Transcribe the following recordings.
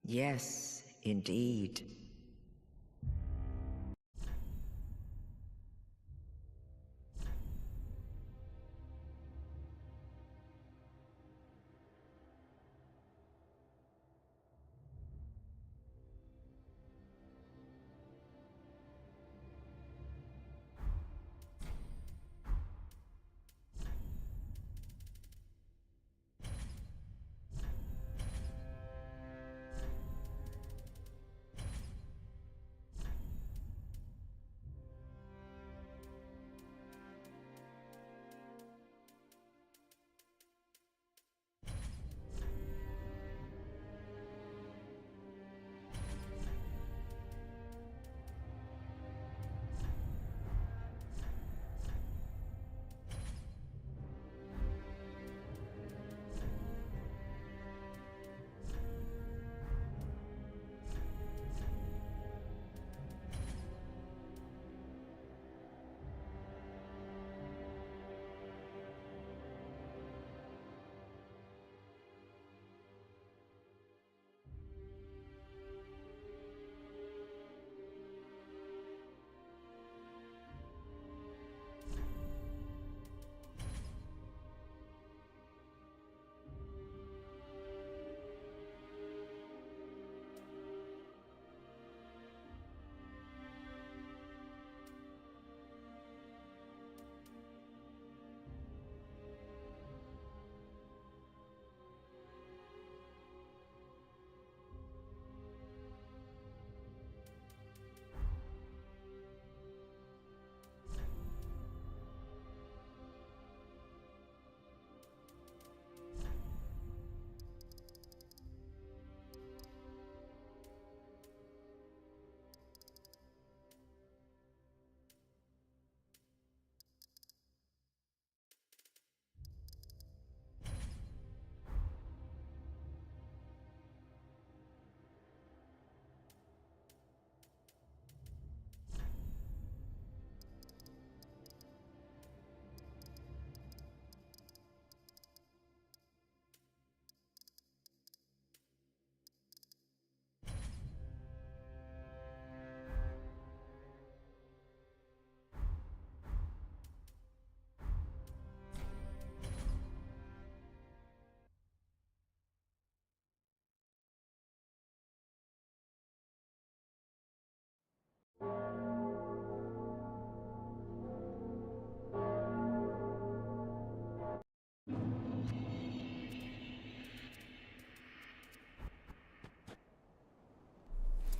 Yes, indeed.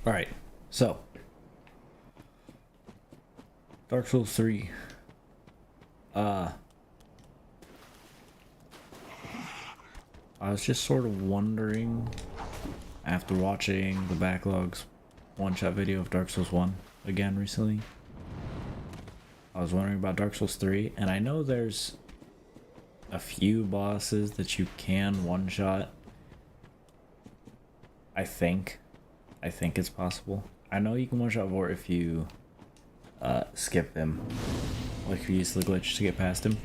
All right, so Dark Souls 3. Uh, I was just sort of wondering after watching the Backlogs one-shot video of Dark Souls 1 again recently. I was wondering about Dark Souls 3, and I know there's a few bosses that you can one-shot. I think it's possible. I know you can one-shot Vort if you skip him, like if you use the glitch to get past him.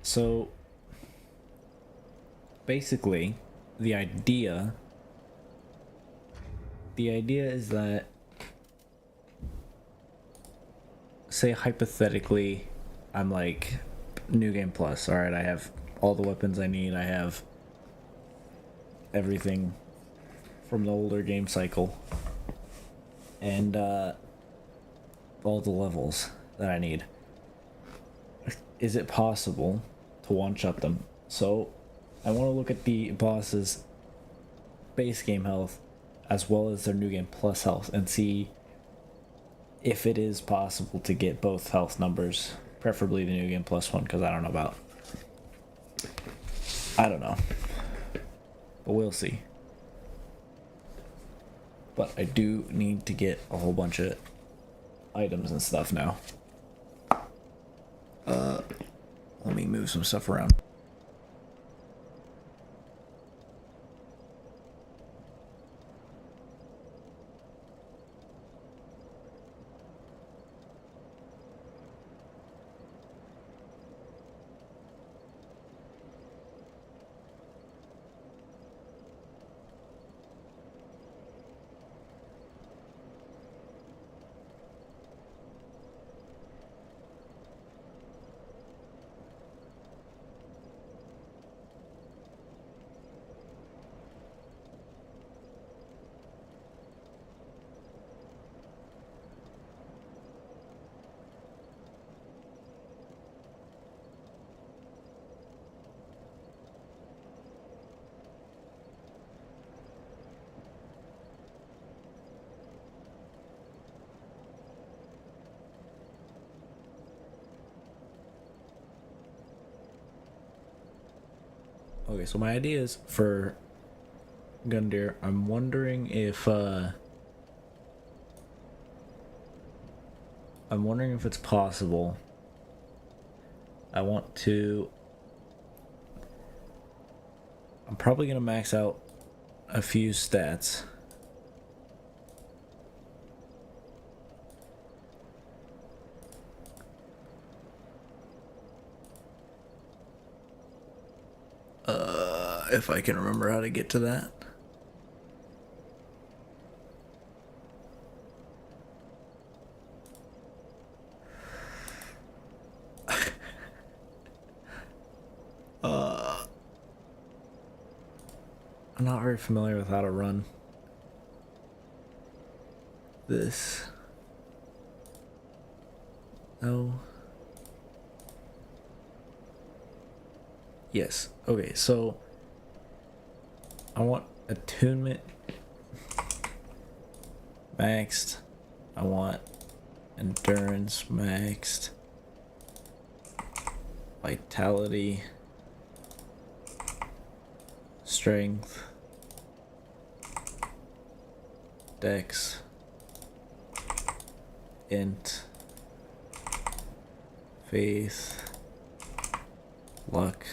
So basically, the idea is that, say hypothetically, I'm like New Game Plus. All right, I have all the weapons I need. I have everything from the older game cycle, and all the levels that I need. Is it possible to one-shot them? So I want to look at the bosses' base game health as well as their New Game Plus health and see if it is possible to get both health numbers, preferably the New Game Plus one, because I don't know, but we'll see. But I do need to get a whole bunch of items and stuff now. Let me move some stuff around. Okay, so my idea is for Gundyr, I'm wondering if it's possible. I'm probably gonna max out a few stats. If I can remember how to get to that. I'm not very familiar with how to run this. No. Yes. Okay, so I want attunement maxed. I want endurance maxed. Vitality. Strength. Dex. Int. Faith. Luck.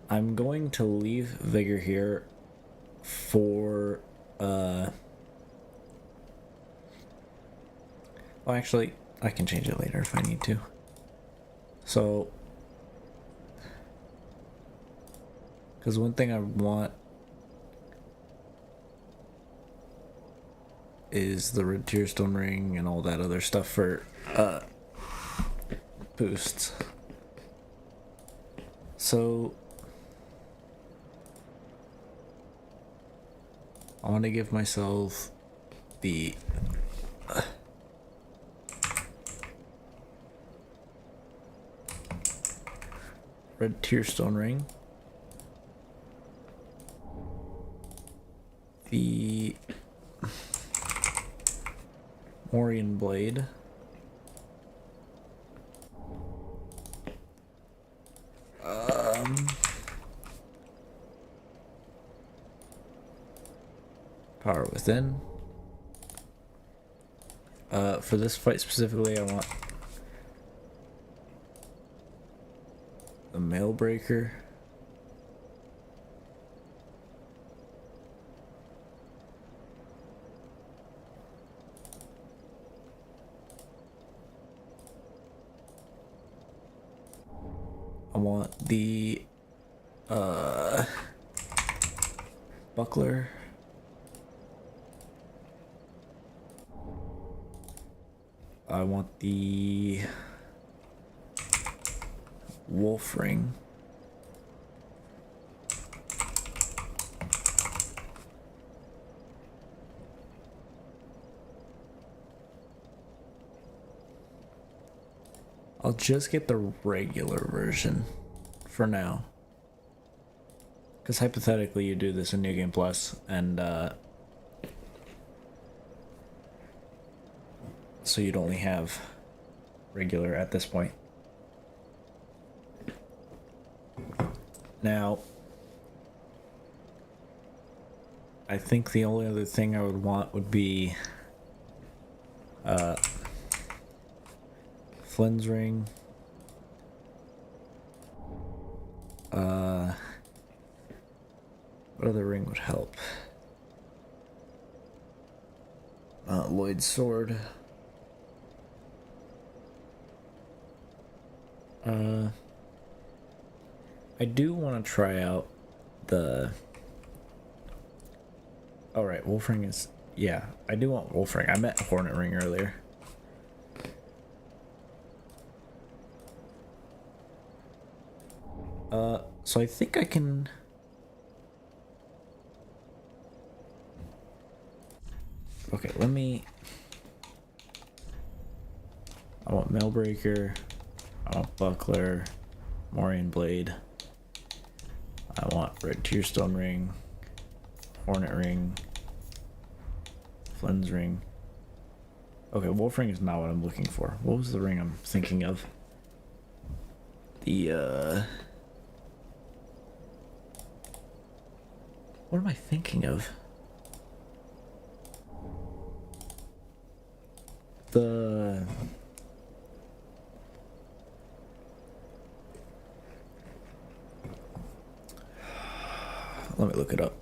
I'm going to leave Vigor here for well, actually I can change it later if I need to. So because one thing I want is the Red Tearstone Ring and all that other stuff for boosts. So I want to give myself the Red Tearstone Ring, the Morian Blade, Power Within. For this fight specifically, I want the Mailbreaker. I want the Buckler. I want the Wolf Ring. I'll just get the regular version for now. Because hypothetically you do this in New Game Plus and so you'd only have regular at this point. Now, I think the only other thing I would want would be Flynn's Ring. What other ring would help? Lloyd's Sword. I do want to try out the... Oh, right, Wolf Ring is... Yeah, I do want Wolf Ring. I meant Hornet Ring earlier. So I think I can... Okay, let me... I want Mailbreaker. I want Buckler. Morian Blade. I want Red Tearstone Ring. Hornet Ring. Flynn's Ring. Okay, Wolf Ring is not what I'm looking for. What was the ring I'm thinking of? The, What am I thinking of? The... Let me look it up.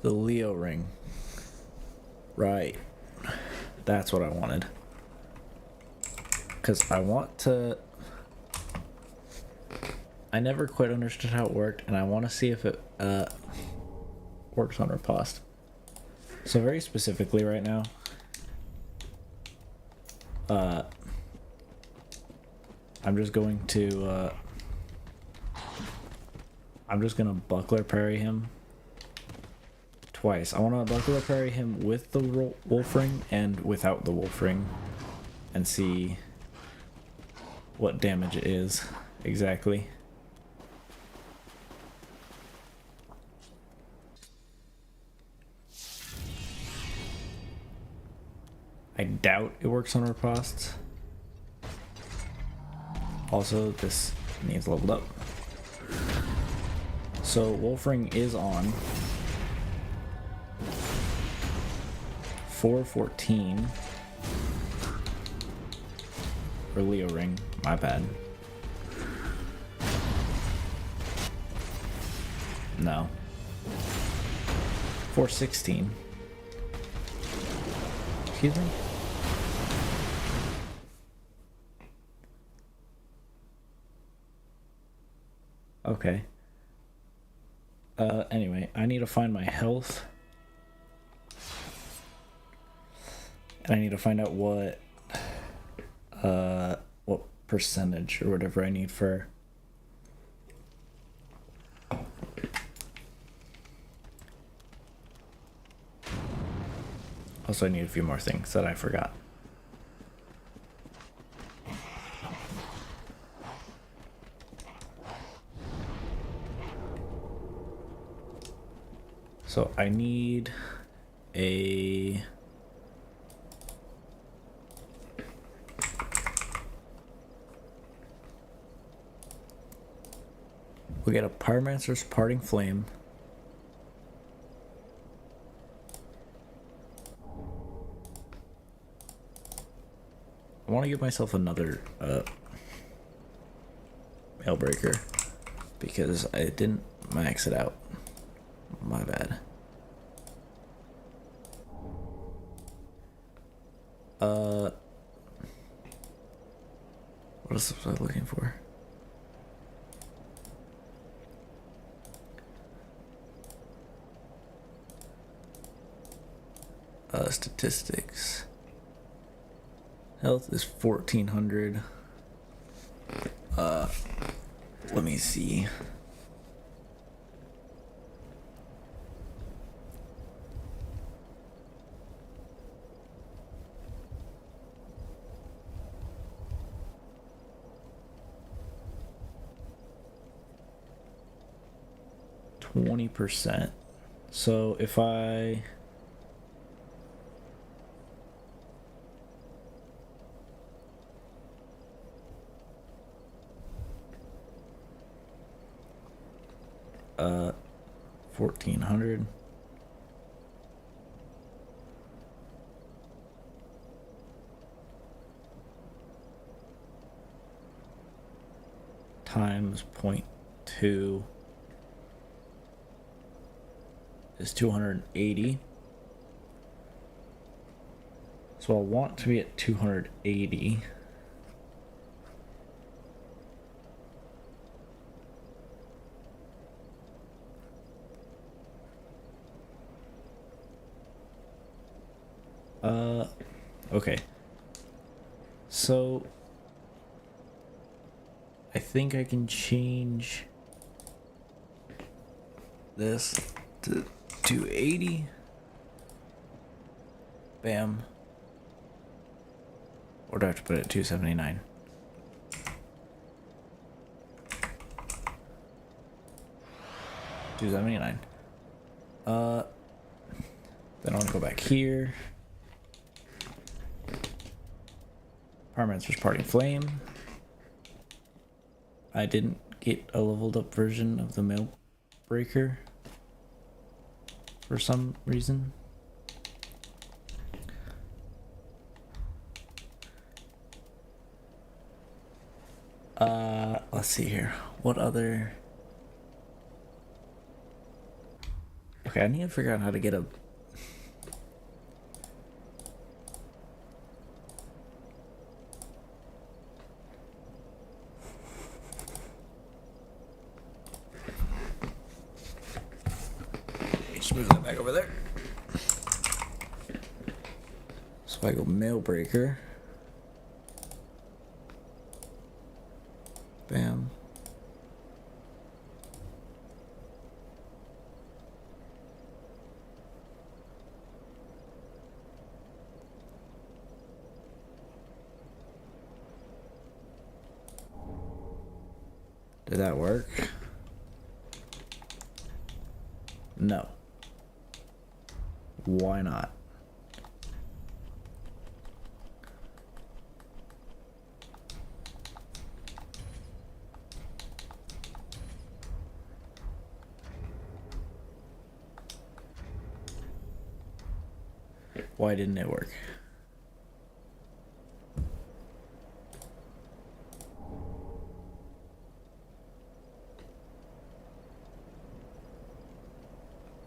The Leo ring. Right. That's what I wanted. Because I want to... I never quite understood how it worked, and I want to see if it works on Riposte. So very specifically right now, I'm just going to buckler parry him twice. I want to buckler parry him with the wolf ring and without the wolf ring, and see what damage it is exactly. I doubt it works on ripostes. Also, this needs leveled up. So wolf ring is on. 414. Or Leo ring, my bad. No. 416. Excuse me? Okay. Anyway, I need to find my health. And I need to find out what percentage or whatever I need for also I need a few more things that I forgot. So I need a we get a Pyromancer's Parting Flame. I want to give myself another Mailbreaker because I didn't max it out. My bad. What else was I looking for? Statistics. Health is 1400. Let me see. %. So if I uh 1400 times 0.2 is 280. So I want to be at 280. Okay. So I think I can change this to 280. Bam. Or do I have to put it at 279? $279. Then I want to go back here. Pyromancer's Parting Flame. I didn't get a leveled up version of the Mail Breaker for some reason. Let's see here. What other... Okay, I need to figure out how to get a... Just move that back over there. So I go Mail Breaker. Bam. Did that work? No. Why not? Why didn't it work?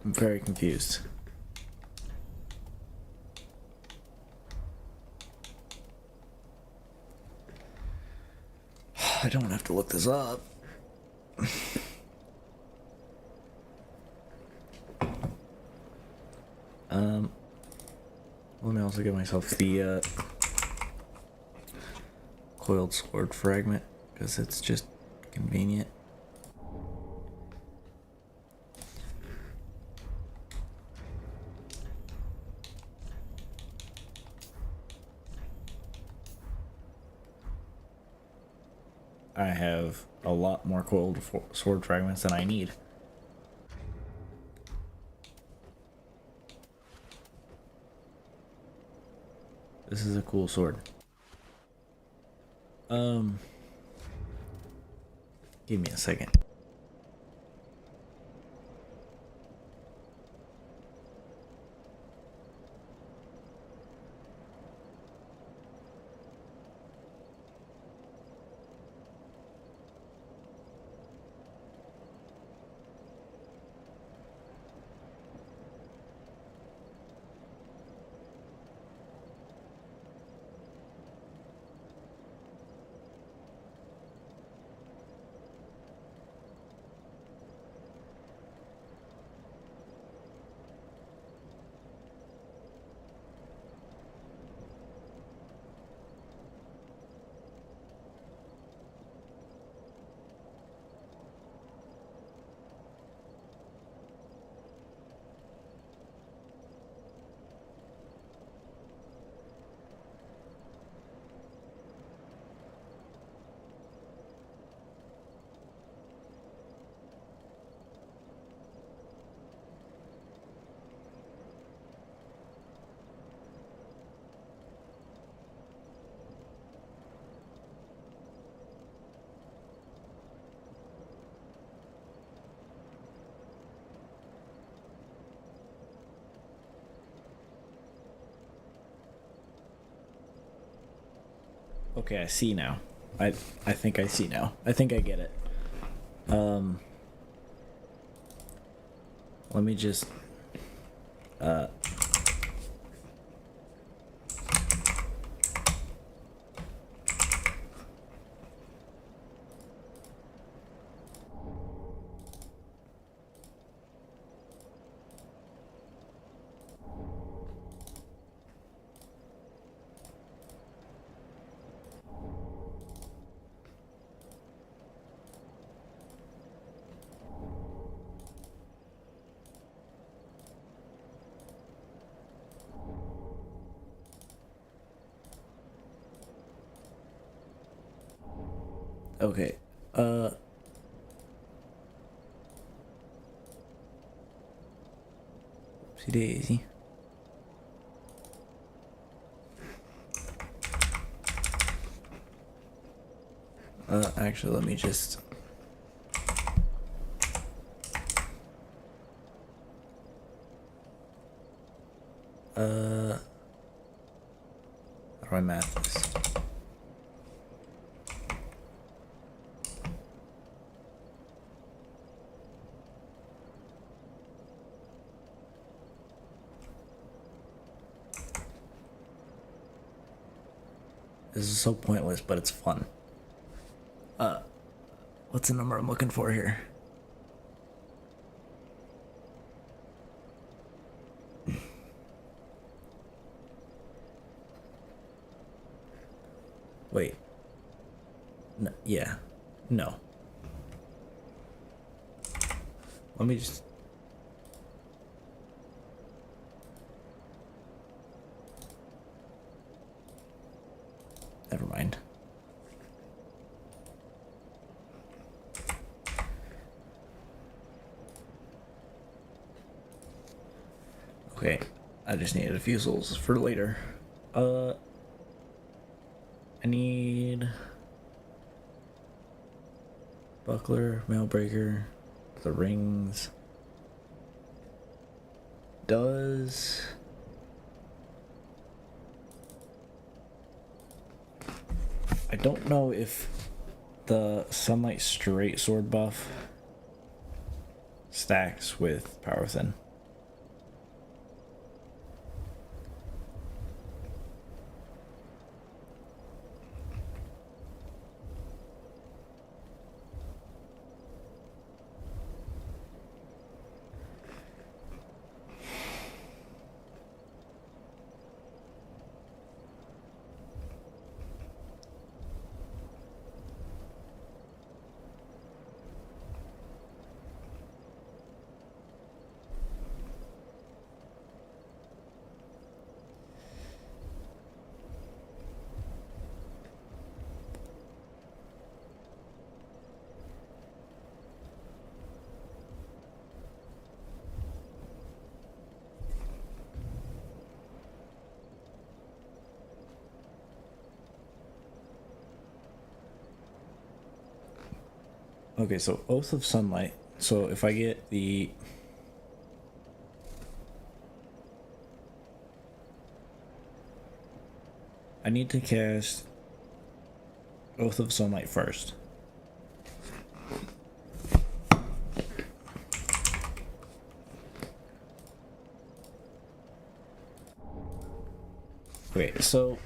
I'm very confused. I don't have to look this up. Let me also give myself the coiled sword fragment because it's just convenient. I have a lot more coiled sword fragments than I need. This is a cool sword. Give me a second. Okay, I see now. I think I see now. I think I get it. Let me just okay. Oopsie daisy. Actually, let me just. How do I map this? This is so pointless, but it's fun. What's the number I'm looking for here? Wait. No, yeah. No. Let me just... Never mind. Okay, I just needed a few souls for later. I need buckler, mailbreaker, the rings. Does I don't know if the sunlight straight sword buff stacks with power within. Okay, so Oath of Sunlight. So if I get the... I need to cast Oath of Sunlight first. Okay, so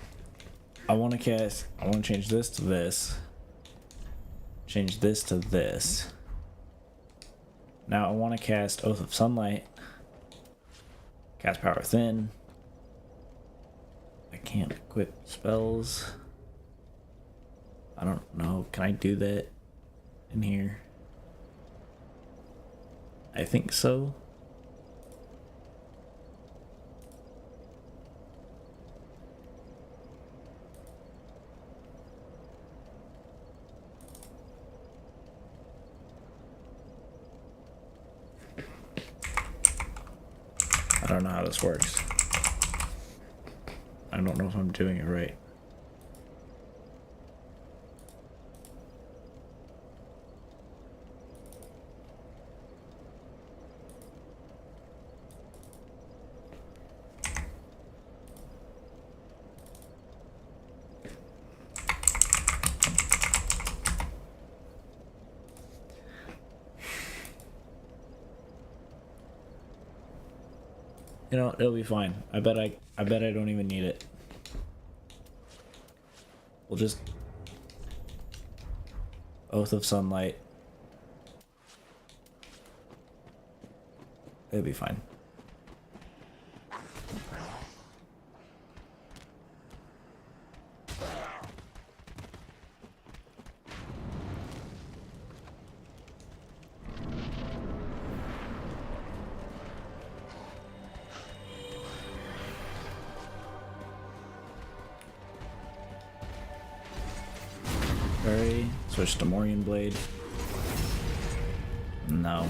I want to change this to this. Change this to this. Now I want to cast Oath of Sunlight. Cast Power Within. I can't equip spells. I don't know. Can I do that in here? I think so. I don't know how this works. I don't know if I'm doing it right. You know, it'll be fine. I bet I don't even need it. We'll just Oath of Sunlight. It'll be fine. Fairy, switch to Morian Blade. No.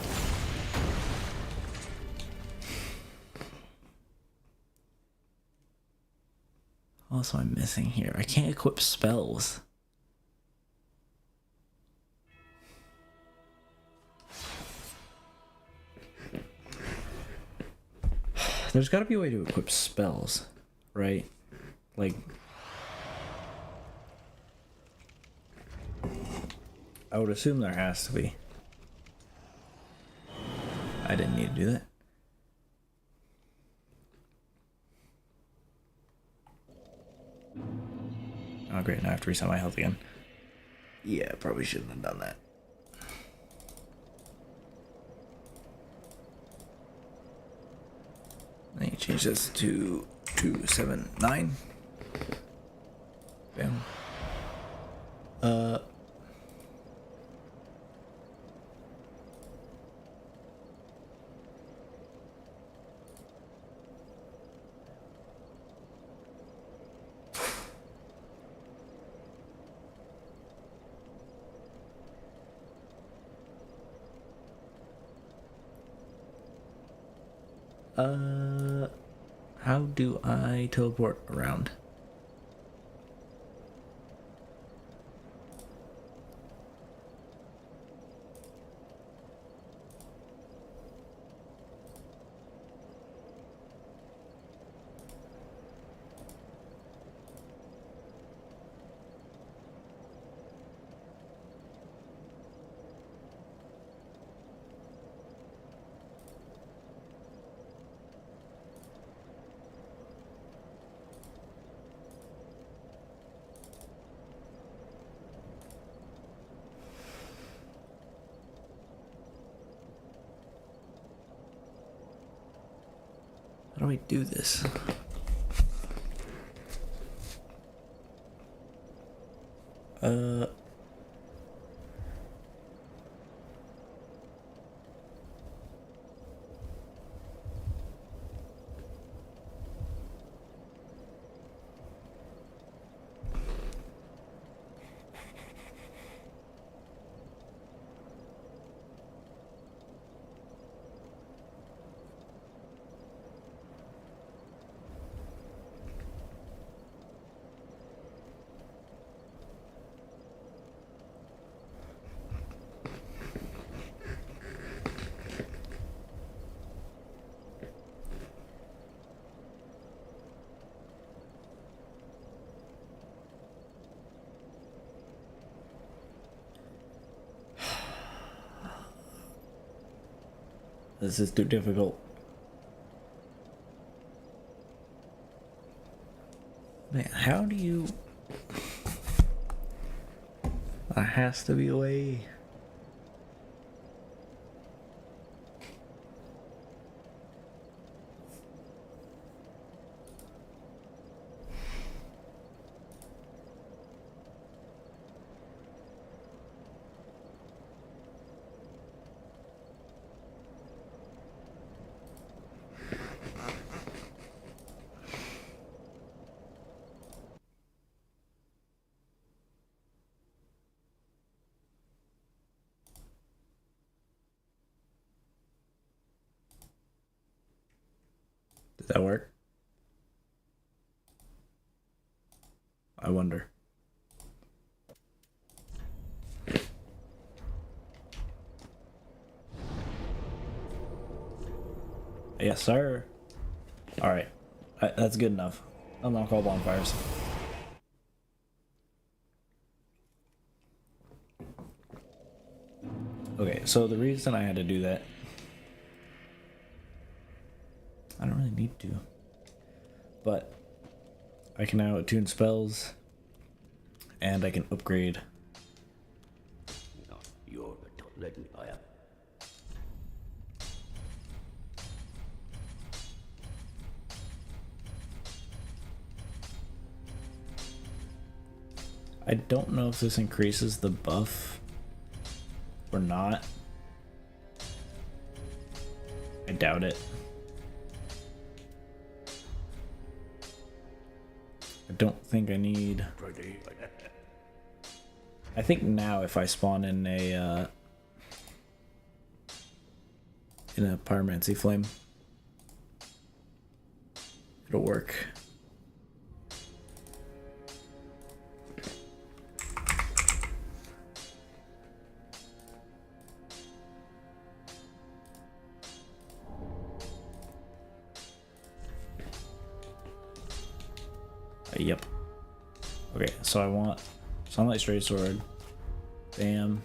What else am I missing here? I can't equip spells. There's got to be a way to equip spells, right? Like, I would assume there has to be. I didn't need to do that. Oh great, now I have to reset my health again. Yeah, probably shouldn't have done that. I need to change this to 279. Bam. How do I teleport around? How do I do this? This is too difficult. Man, how do you... There has to be a way. Did that work? I wonder. Yes, sir. Alright. That's good enough. Unlock all bonfires. Okay, so the reason I had to do that... I don't really need to. But I can now attune spells, and I can upgrade. I don't know if this increases the buff or not. I doubt it. I don't think I need... I think now if I spawn in a pyromancy flame, it'll work. Yep. Okay, so I want Sunlight Straight Sword, bam,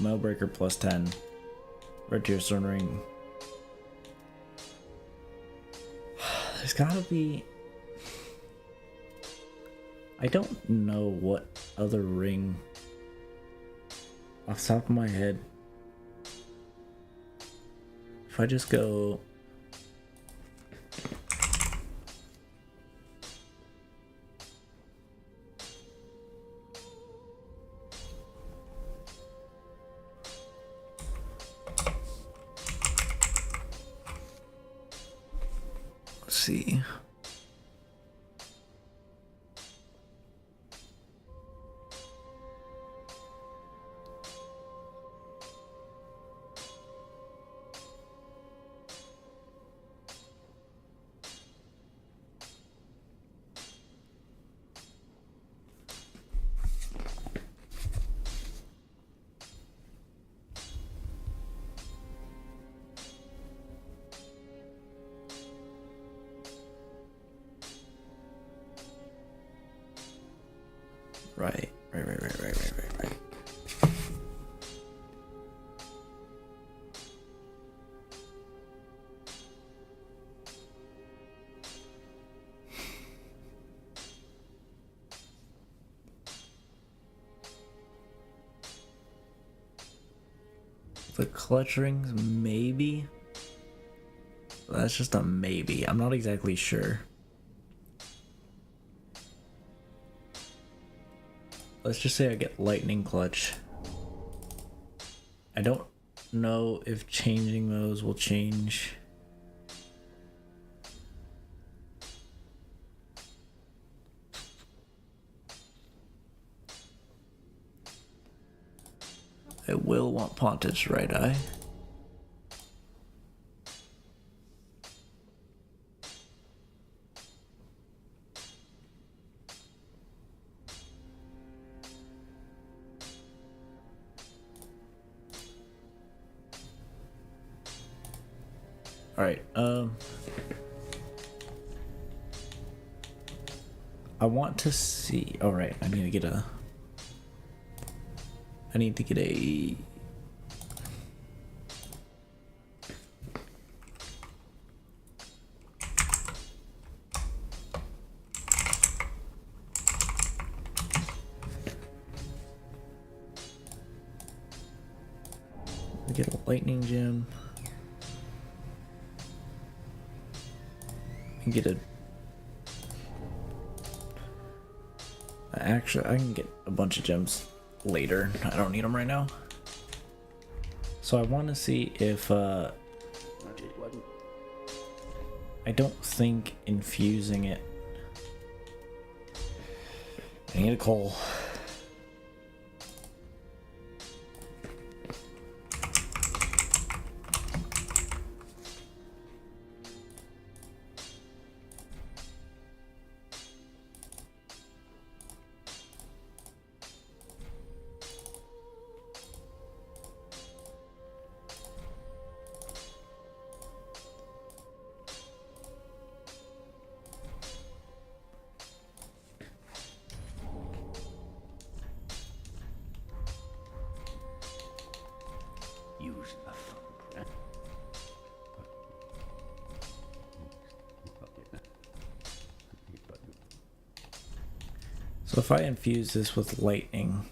Mailbreaker plus 10, Red Tear Stone Ring. There's gotta be... I don't know what other ring off the top of my head. If I just go... Let's see. Right. The clutch rings, maybe? That's just a maybe. I'm not exactly sure. Let's just say I get lightning clutch. I don't know if changing those will change. I will want Pontiff's Right Eye. Alright, I want to see... Alright, I need to get a... Get a lightning gem. And get a... Actually, I can get a bunch of gems later. I don't need them right now. So I want to see if I don't think infusing it... I need a coal. Use the phone. So if I infuse this with lightning,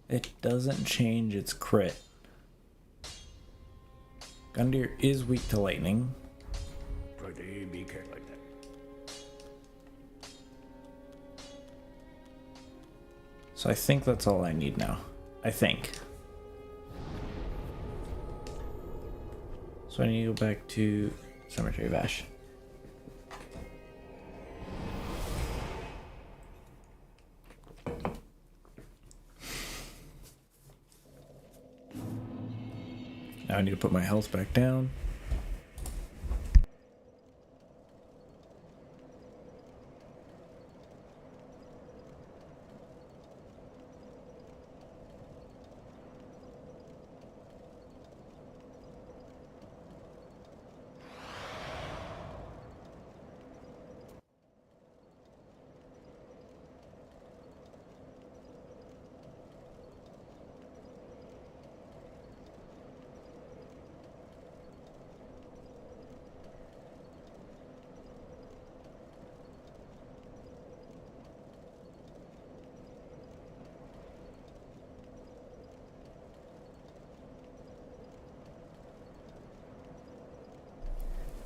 it doesn't change its crit. Gundyr is weak to lightning. Pretty be careful like that. So I think that's all I need now. I think. So I need to go back to Cemetery of Ash. Now I need to put my health back down.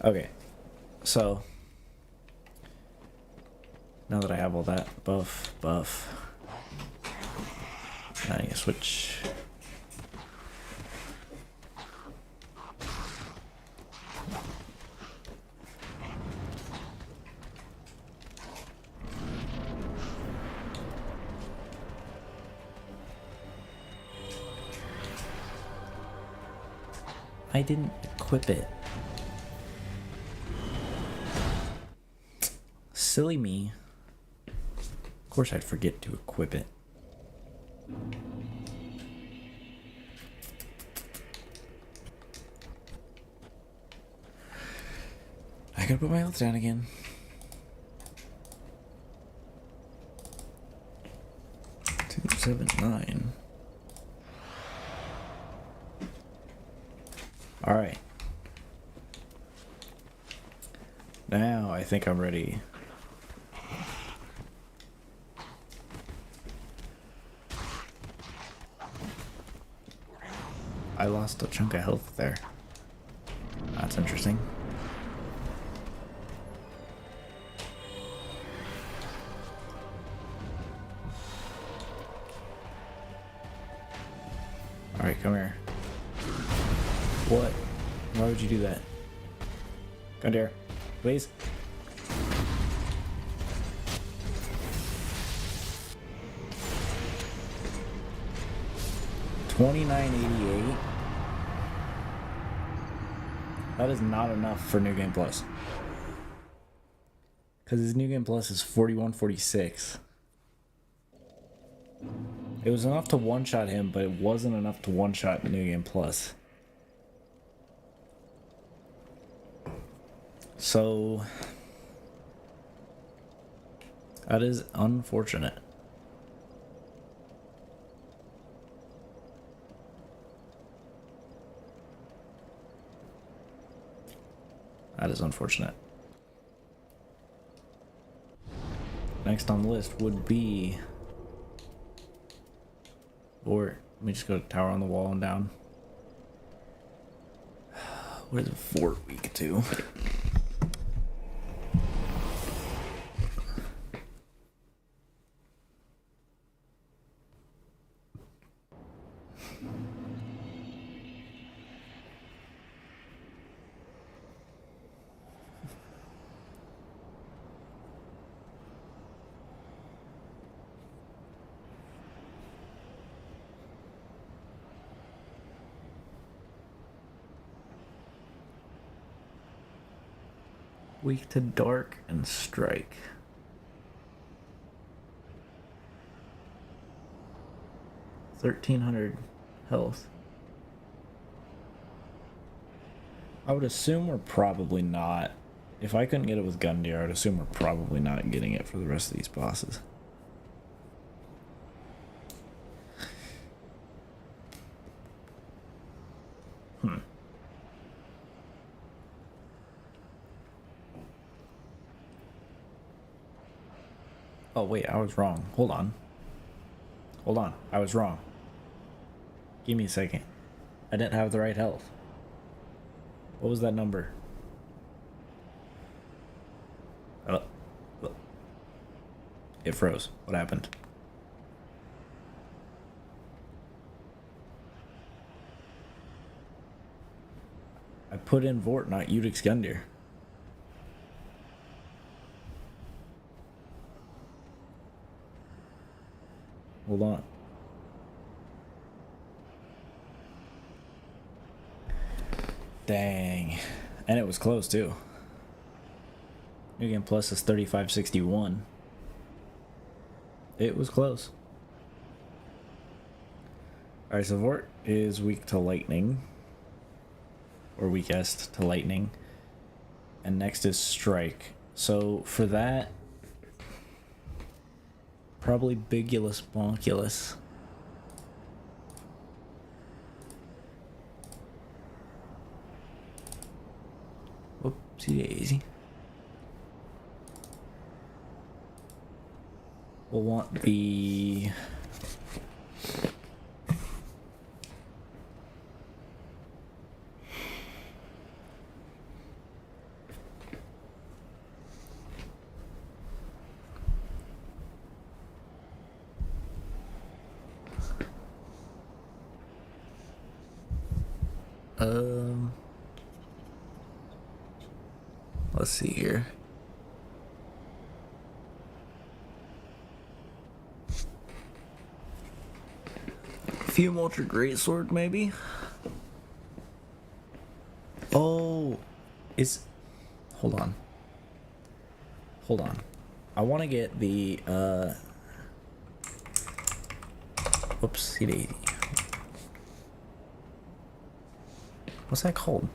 Okay, so now that I have all that buff, now I need to switch. I didn't equip it. Silly me. Of course I'd forget to equip it. I gotta put my health down again. Two, 7, 9. Alright. Now I think I'm ready. I lost a chunk of health there. That's interesting. Alright, come here. What? Why would you do that? Come here, please. $29.88. That is not enough for New Game Plus. Because his New Game Plus is 41.46. It was enough to one-shot him, but it wasn't enough to one-shot New Game Plus. So that is unfortunate. That is unfortunate. Next on the list would be, or let me just go to Tower on the Wall and down. What is it, Fort Week 2? Weak to Dark and Strike. $1,300 health. I would assume we're probably not. If I couldn't get it with Gundyr, I would assume we're probably not getting it for the rest of these bosses. Oh wait, I was wrong. Hold on. Hold on. I was wrong. Give me a second. I didn't have the right health. What was that number? Oh. It froze. What happened? I put in Vort, not Udix Gundyr. Hold on. Dang. And it was close too. New Game Plus is 35.61. It was close. Alright, so Vort is weak to lightning. Or weakest to lightning. And next is Strike. So for that, probably Bigulus Bonkulus. Whoopsie daisy. We'll want the Um, let's see here. Fume Ultra Greatsword, maybe? Oh, is... Hold on. Hold on. I want to get the, whoopsie daisy. What's that called?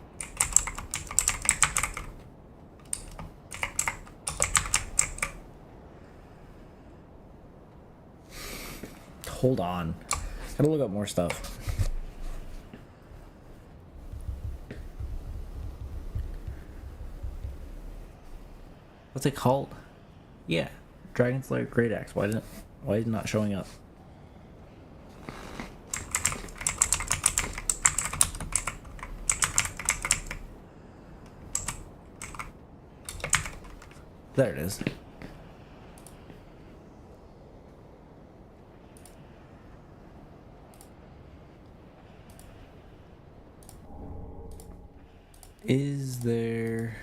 Hold on. Gotta look up more stuff. What's it called? Yeah, Dragon Slayer Great Axe. Why is it not showing up? There it is. Is there...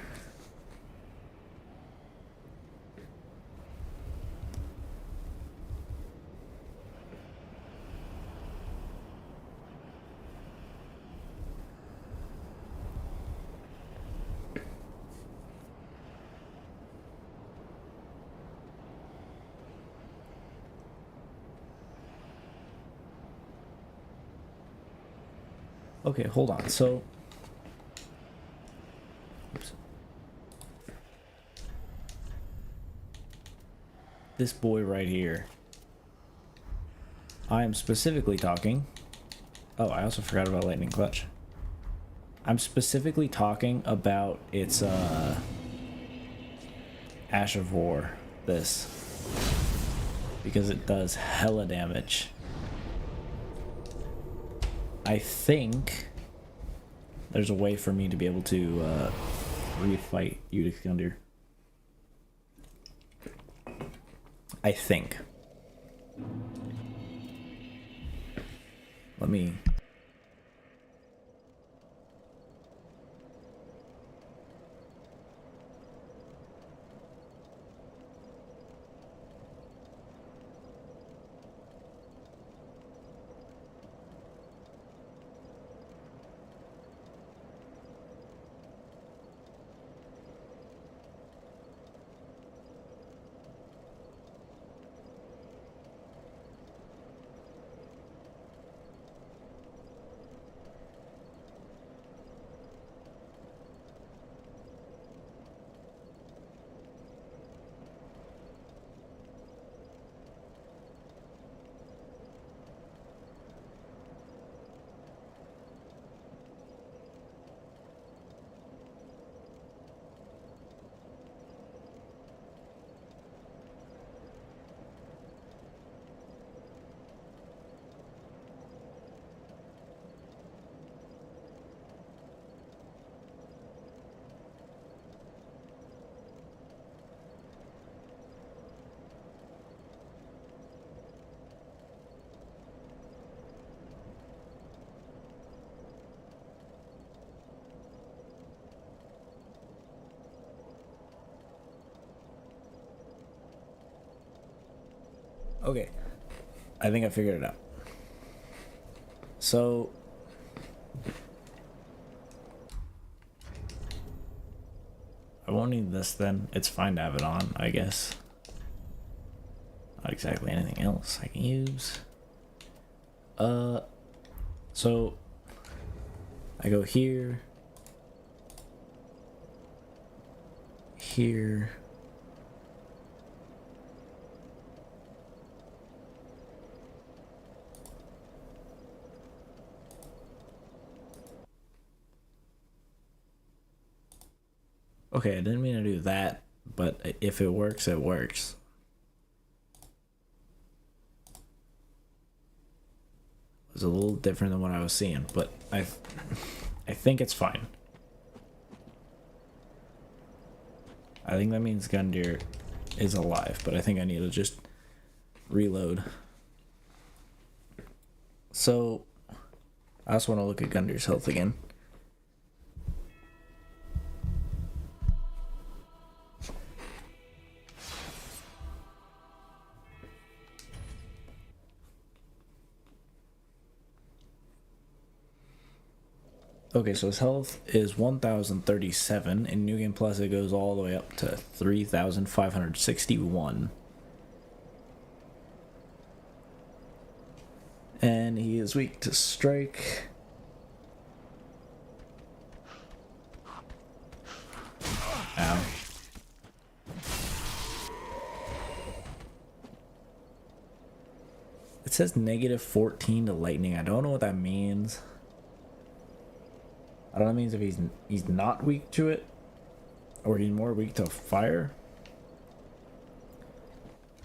Okay, hold on. So... Oops. This boy right here. I am specifically talking... Oh, I also forgot about Lightning Clutch. I'm specifically talking about its, Ash of War. This. Because it does hella damage. I think there's a way for me to be able to refight Udic Gundyr. I think. Let me... Okay, I think I figured it out. So, I won't need this then. It's fine to have it on, I guess. Not exactly anything else I can use. So, I go here, here, okay, I didn't mean to do that, but if it works, it works. It was a little different than what I was seeing, but I think it's fine. I think that means Gundyr is alive, but I think I need to just reload. So, I also want to look at Gundyr's health again. Okay, so his health is 1,037. In New Game Plus, it goes all the way up to 3,561. And he is weak to strike. Ow. It says negative 14 to lightning. I don't know what that means. I don't know if it means if he's not weak to it, or he's more weak to fire.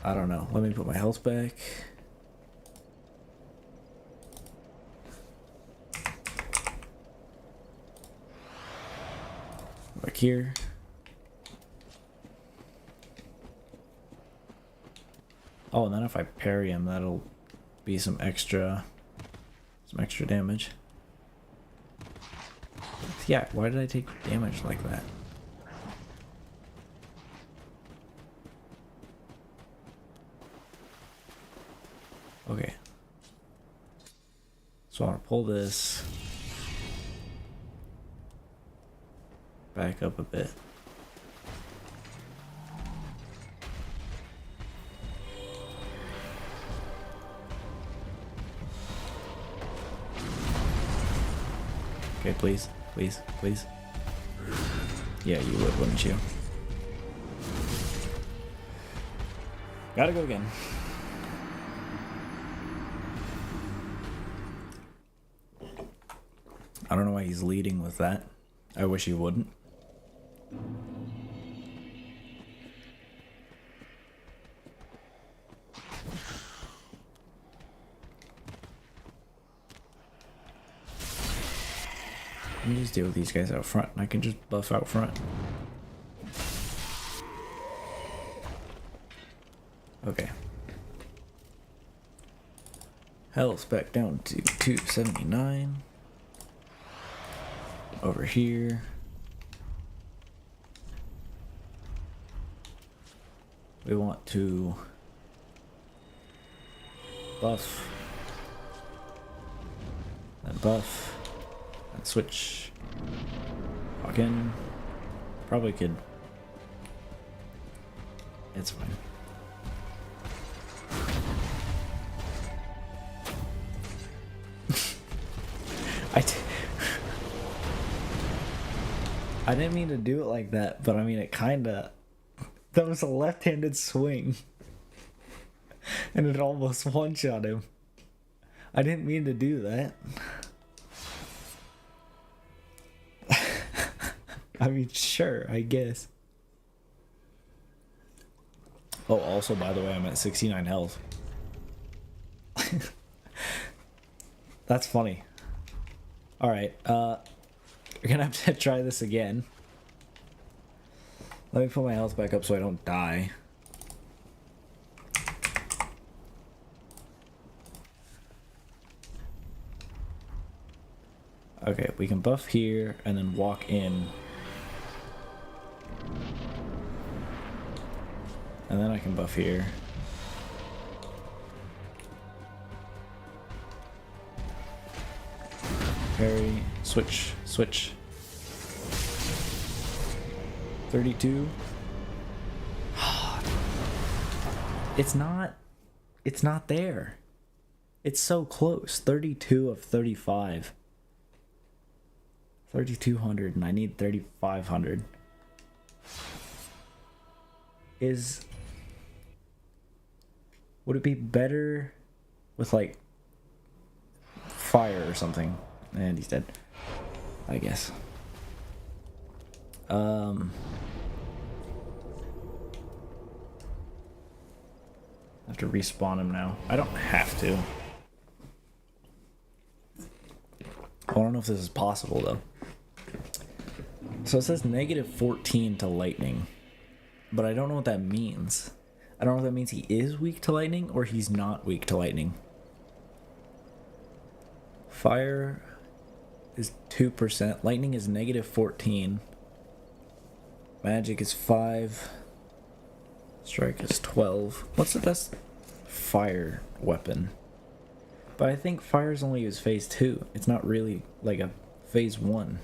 I don't know. Let me put my health back. Back here. Oh, and then if I parry him, that'll be some extra damage. Yeah, why did I take damage like that? Okay. So I want to pull this back up a bit. Okay, please, please, please. Yeah, you would, wouldn't you? Gotta go again. I don't know why he's leading with that. I wish he wouldn't. Let me just deal with these guys out front, and I can just buff out front. Okay. Health back down to 279. Over here. We want to buff. And buff. And switch. Walk in. Probably could. It's fine. I didn't mean to do it like that, but I mean it kinda. That was a left-handed swing. And it almost one-shot him. I didn't mean to do that. I mean, sure, I guess. Oh, also, by the way, I'm at 69 health. That's funny. Alright, we're gonna have to try this again. Let me put my health back up so I don't die. Okay, we can buff here and then walk in. And then I can buff here. Parry, switch, switch. 32. It's not there. It's so close. 32 of 35. 3,200 and I need 3,500. Would it be better with like fire or something? And he's dead, I guess. I have to respawn him now. I don't have to. I don't know if this is possible though. So it says negative 14 to lightning, but I don't know what that means. I don't know if that means he is weak to lightning or he's not weak to lightning. Fire is 2%. Lightning is negative 14. Magic is 5. Strike is 12. What's the best fire weapon? But I think fire is only used phase 2. It's not really like a Phase 1.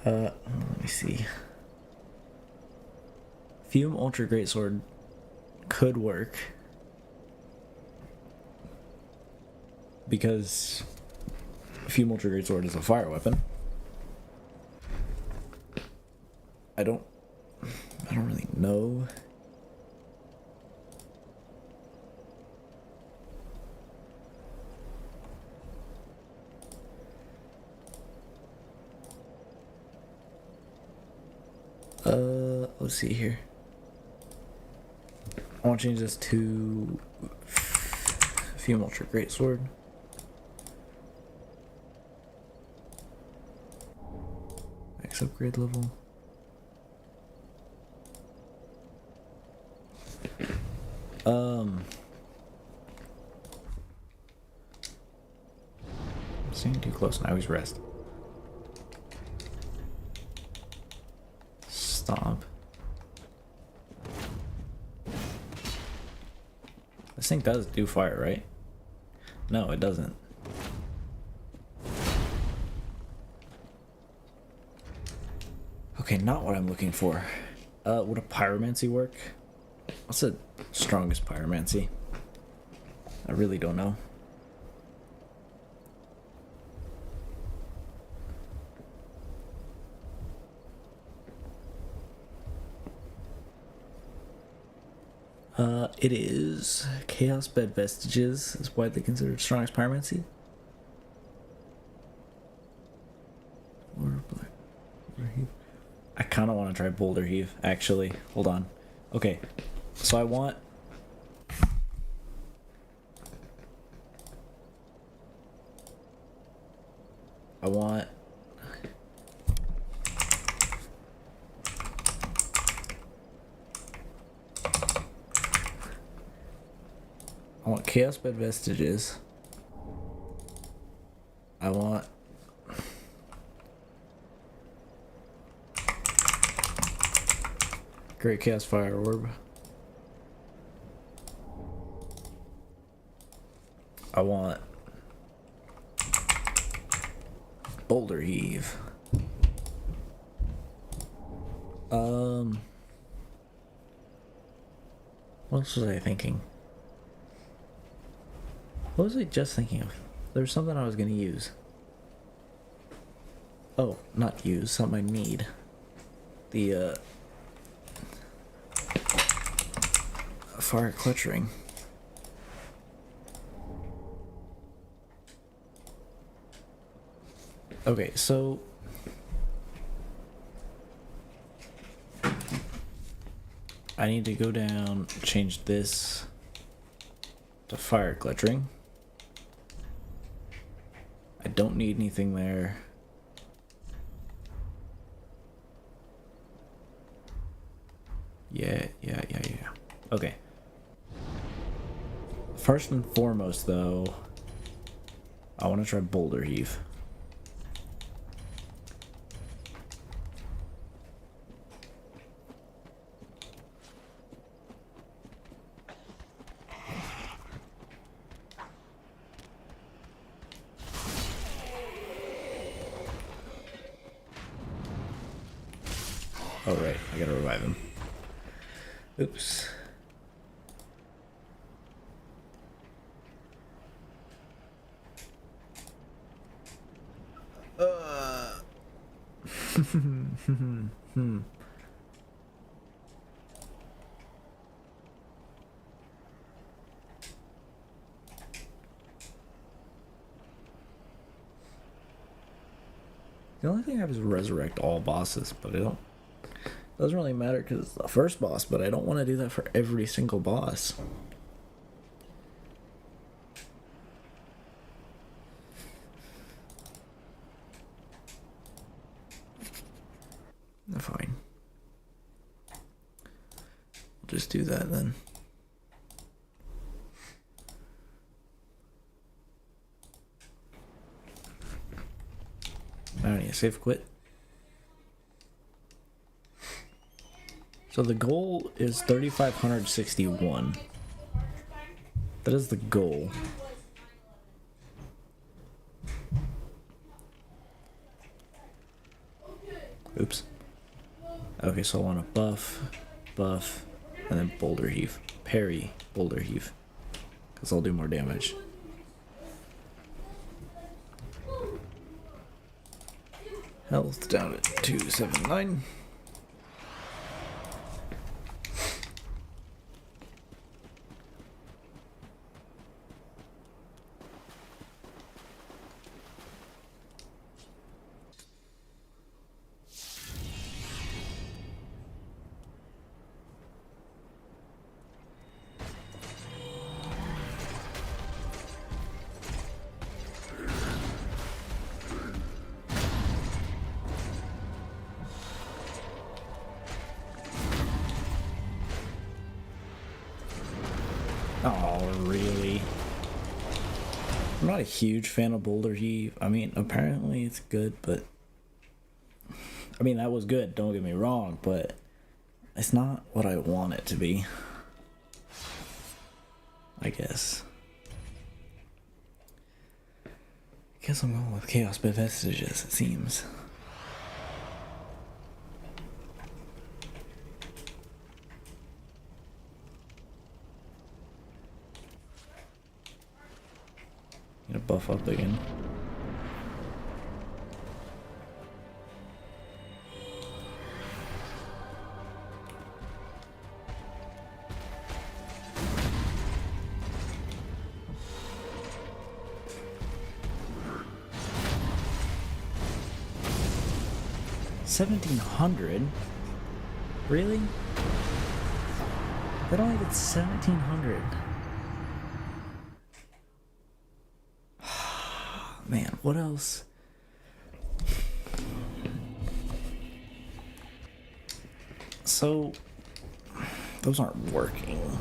Let me see. Fume Ultra Greatsword could work. Because Fume Ultra Greatsword is a fire weapon. I don't really know. Let's see here. I want to change this to Fume Ultra Greatsword. Max upgrade level. I'm staying too close now. He's rest. Stop. This thing does do fire, right? No, it doesn't. Okay, not what I'm looking for. Would a pyromancy work? What's the strongest pyromancy? I really don't know. It is Chaos Bed Vestiges is widely considered strongest pyromancy. Or Boulder Heave. I kind of want to try Boulder Heave, actually. Hold on. Okay, so I want... I want Chaos Bed Vestiges. I want... Great Chaos Fire Orb. I want... Boulder Heave. What else was I thinking? What was I just thinking of? There was something I was gonna use. Oh, not use, something I need. The, Fire Clutch Ring. Okay, so... I need to go down, change this to Fire Clutch Ring. I don't need anything there. Yeah. Okay. First and foremost, though, I want to try Boulder Heave. Oh, right. I gotta revive him. Oops. The only thing I have is resurrect all bosses, but I don't... Doesn't really matter because it's the first boss, but I don't want to do that for every single boss. Fine. We'll just do that then. I don't need a save quit. So the goal is 3,561. That is the goal. Oops. Okay, so I want to buff, and then Boulder Heave. Parry Boulder Heave. Because I'll do more damage. Health down at 279. Oh, really? I'm not a huge fan of Boulder Heave. I mean, apparently it's good, but... I mean, that was good, don't get me wrong, but... It's not what I want it to be. I guess. I guess I'm going with Chaos Bit Vestiges, it seems. Gonna buff up again. $1,700? Really? That only did 1,700. Man, what else? So, those aren't working.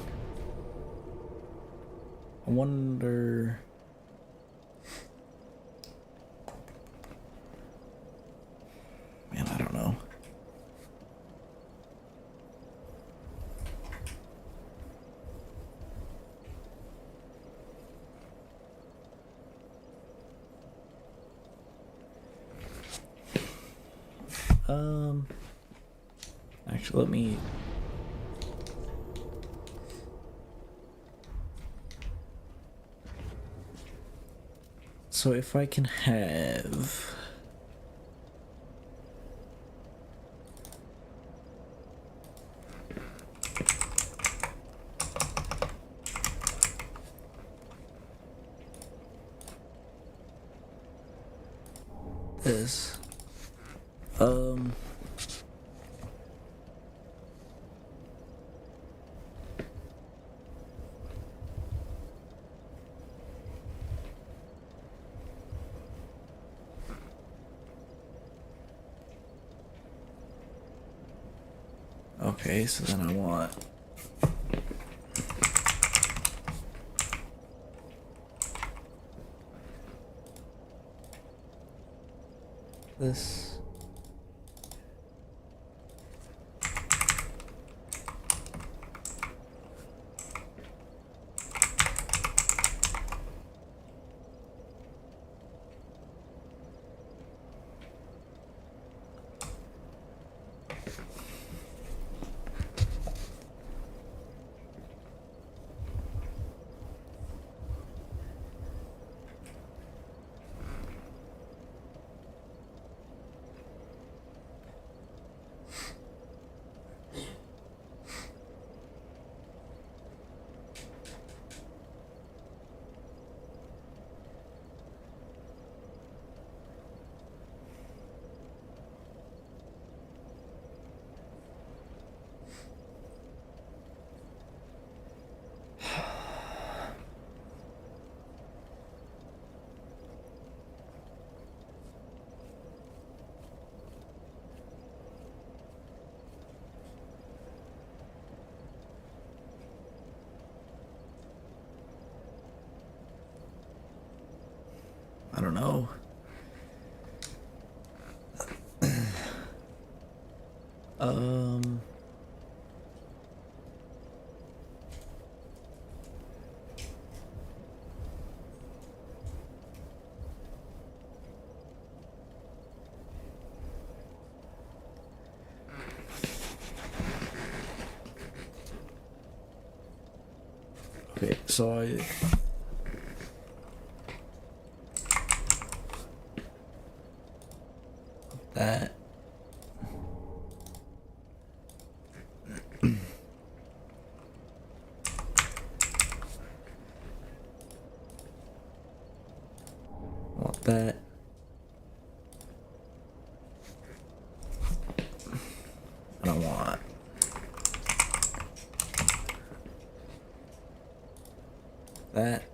I wonder... Man, I don't know. Actually, let me... So if I can have... this... Okay, so then I want... this... I don't know. um... Okay, so I... That... Want that. I don't want... that.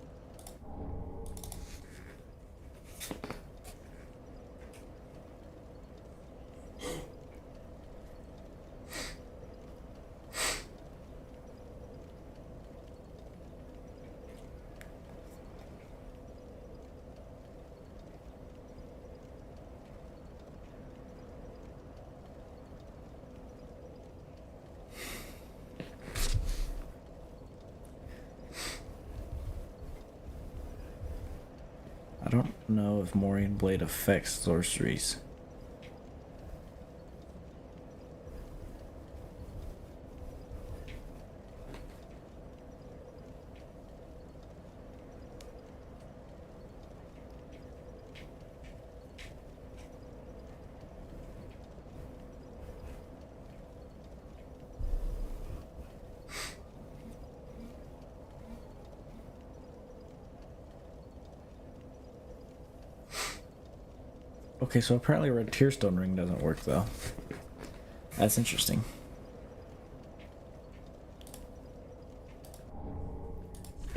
I don't know if Morian Blade affects sorceries. Okay, so apparently Red Tearstone Ring doesn't work though. That's interesting.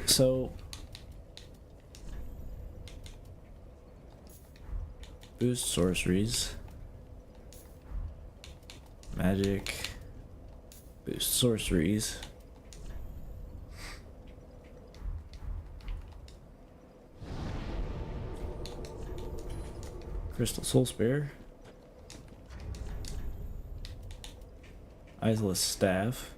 So boost sorceries. Magic. Boost sorceries. Crystal Soul Spear. Isolus Staff.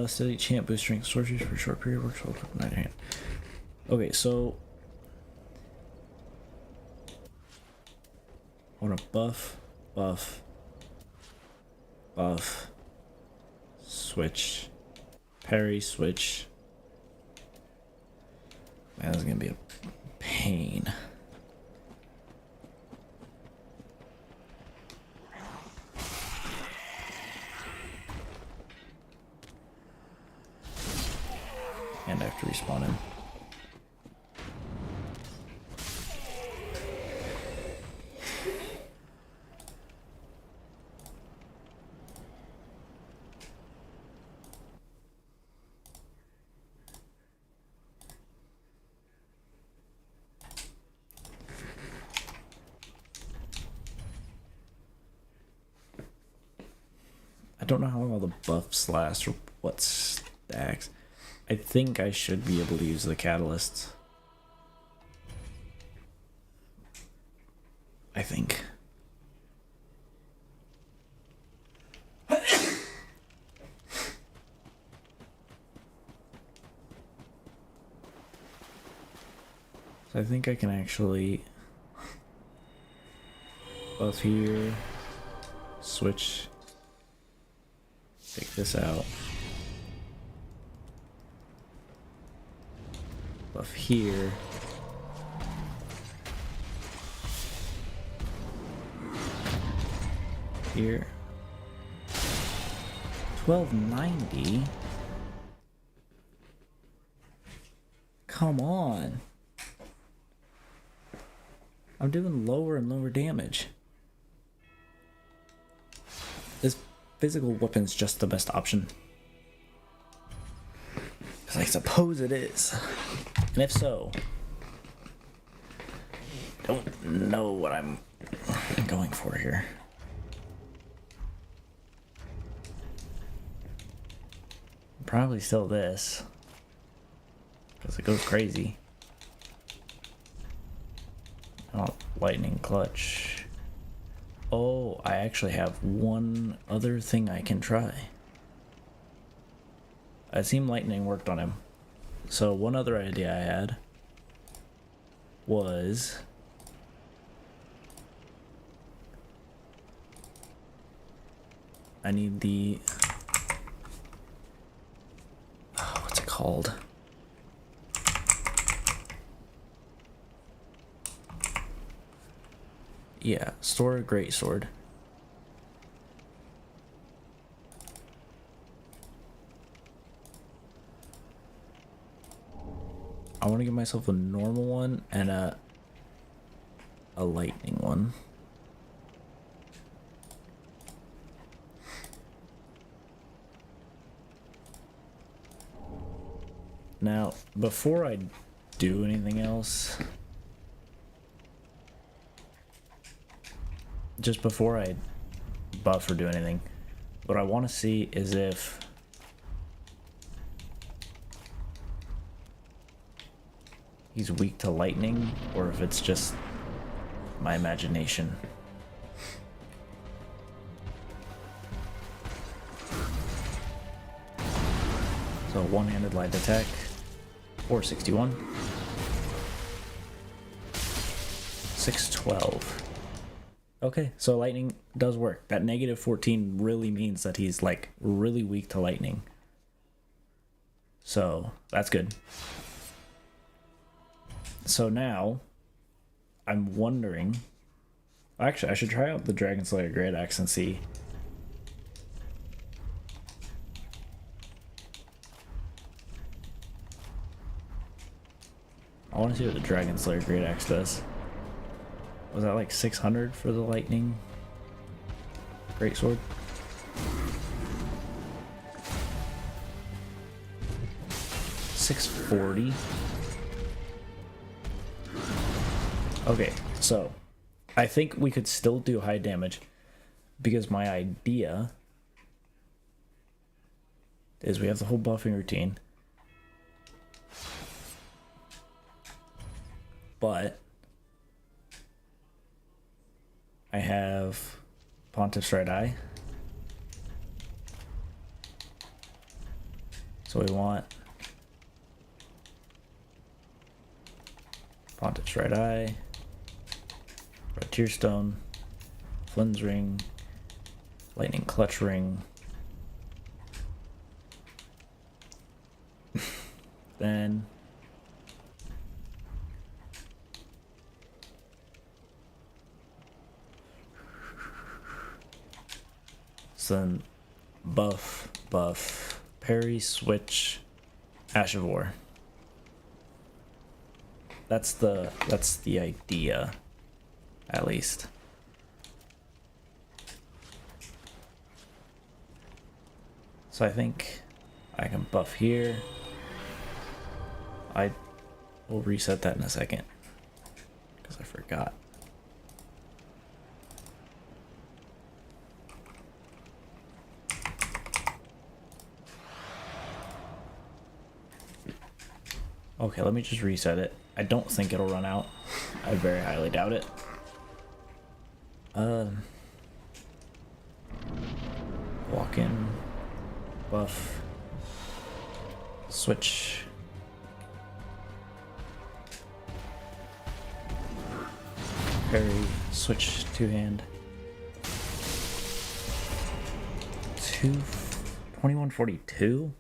Steady Champ boost strength sorceries for a short period. Works well with Night Hand. Okay, so I want to buff, switch, parry, switch. Man, this is gonna be a pain. And I have to respawn him. I don't know how long all the buffs last or what stacks. I think I should be able to use the catalysts. I think. So I think I can actually buff here, switch, take this out, buff here, here, 1290. Come on. I'm doing lower and lower damage. Is physical weapons just the best option? Because I suppose it is. And if so, don't know what I'm going for here. Probably still this. Because it goes crazy. Oh, lightning clutch. Oh, I actually have one other thing I can try. It seemed lightning worked on him. So one other idea I had was I need the called? Yeah, store a greatsword. I want to give myself a normal one and a lightning one. Now, before I do anything else, just before I buff or do anything, what I want to see is if he's weak to lightning or if it's just my imagination. So one-handed light attack, 461, 612. Okay, so lightning does work. That negative 14 really means that he's like really weak to lightning. So that's good. So now I'm wondering, actually I should try out the Dragon Slayer Great Axe and see. I want to see what the Dragon Slayer Great Axe does. Was that like 600 for the lightning greatsword? $640. Okay, so I think we could still do high damage because my idea is we have the whole buffing routine, but I have Pontiff's Right Eye, so we want Pontiff's Right Eye, Red Tearstone, Flynn's Ring, Lightning Clutch Ring, then buff, parry, switch, Ash of War. That's the idea, at least. So I think I can buff here. I will reset that in a second because I forgot. Okay, let me just reset it. I don't think it'll run out. I very highly doubt it. Walk in, buff, switch. Parry, switch, two-hand. 2142?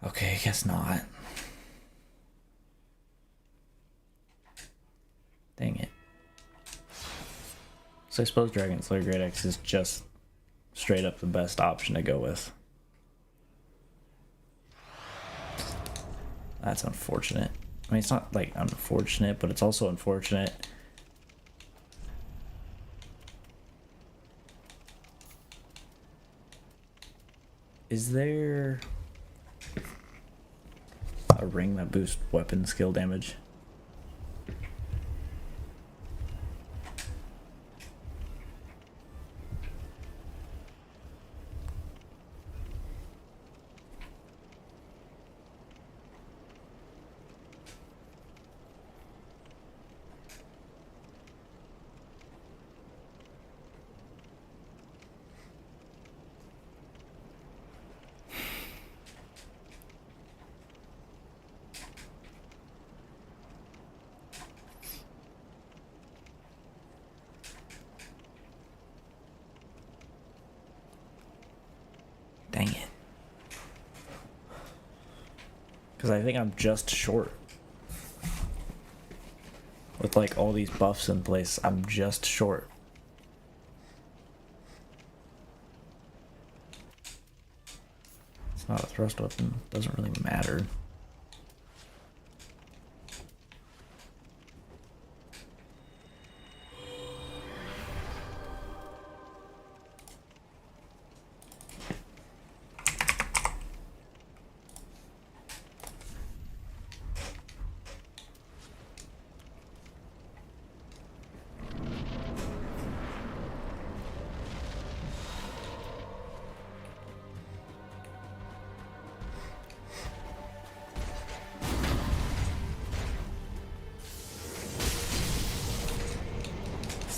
Okay, I guess not. Dang it. So I suppose Dragon Slayer Great Axe is just straight up the best option to go with. That's unfortunate. I mean, it's not like unfortunate, but it's also unfortunate. Is there a ring that boosts weapon skill damage? Dang it. Because I think I'm just short. With like all these buffs in place, I'm just short. It's not a thrust weapon, doesn't really matter.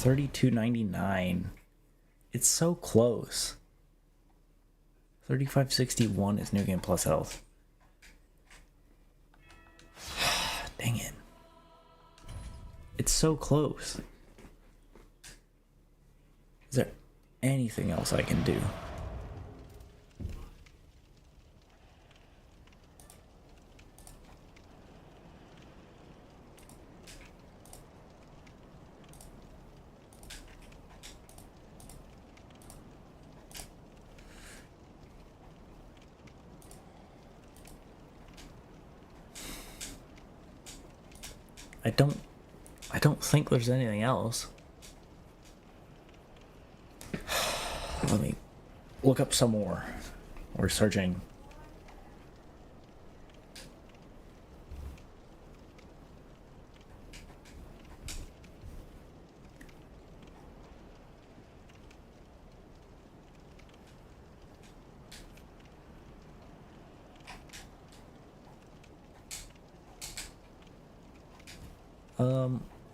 $32.99. It's so close. 35.61 is New Game Plus health. Dang it. It's so close. Is there anything else I can do? I don't think there's anything else. Let me look up some more. We're searching.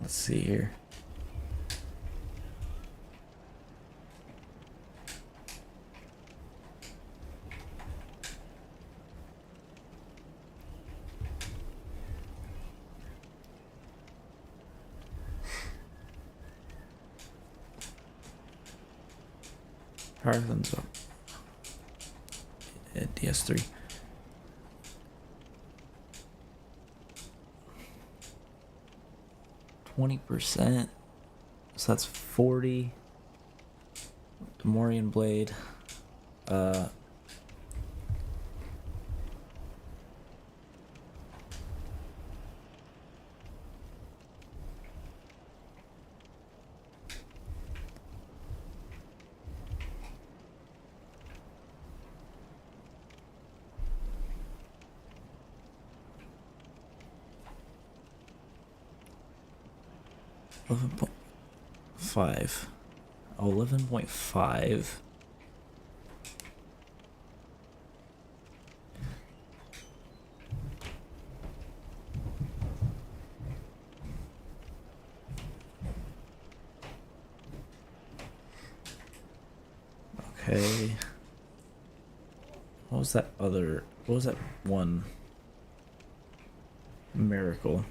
Let's see here. Power thumbs up. At DS3. %, so that's 40. Demorian Blade. 11.5. 11.5. Okay. What was that other? What was that one? Miracle.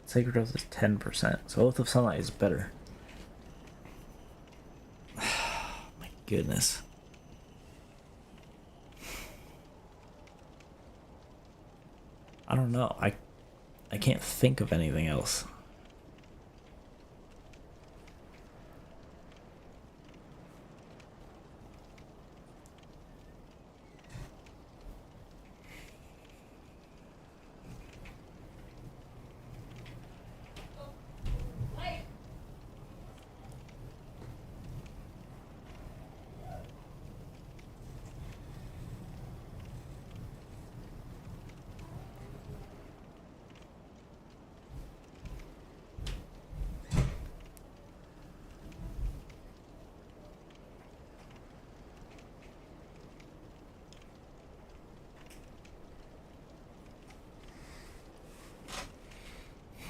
Sacred Oath is 10%, so Oath of Sunlight is better. My goodness. I don't know. I can't think of anything else.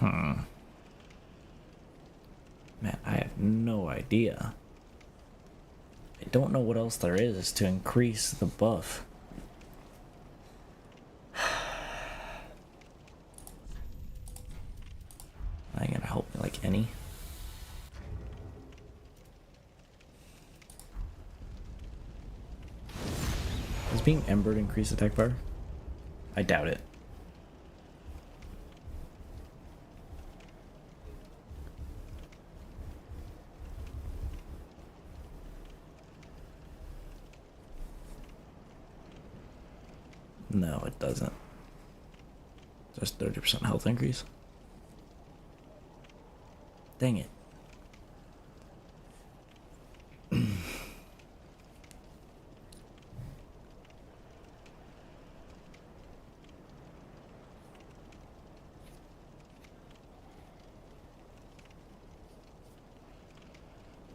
Man, I have no idea. I don't know what else there is to increase the buff. I gonna help me like any. Does being embered increase attack power? I doubt it. No, it doesn't. Just 30% health increase. Dang it.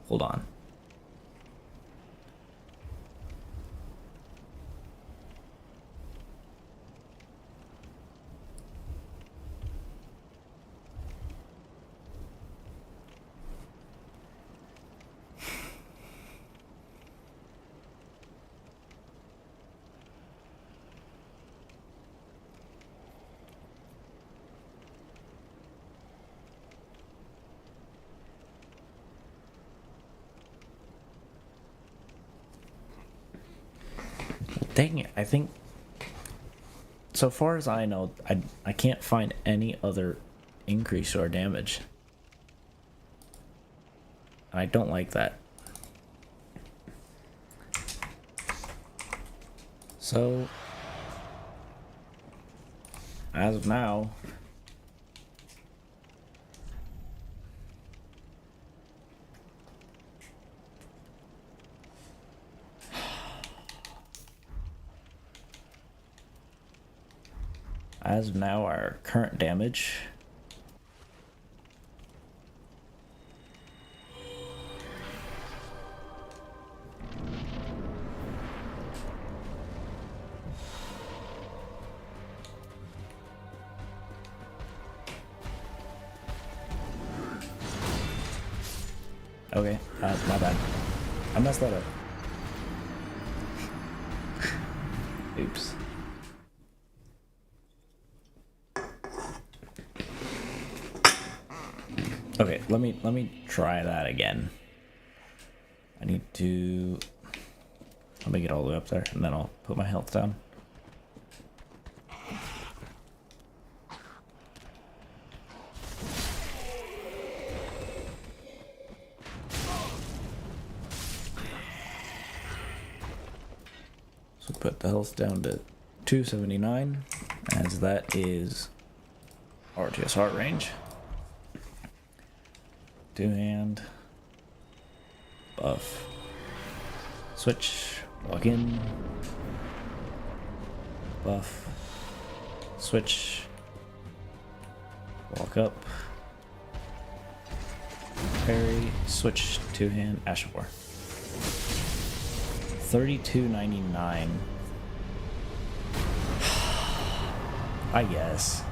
Hold on. Dang it, I think so far as I know, I can't find any other increase to our damage. And I don't like that. So as of now, our current damage okay, my bad. I messed that up. Oops. Okay, let me try that again. I need to let me get all the way up there and then I'll put my health down. So put the health down to 279 as that is RTS heart range. Two-hand buff, switch, walk in, buff, switch, walk up, parry, switch, two-hand, Ashmore. 32.99. I guess.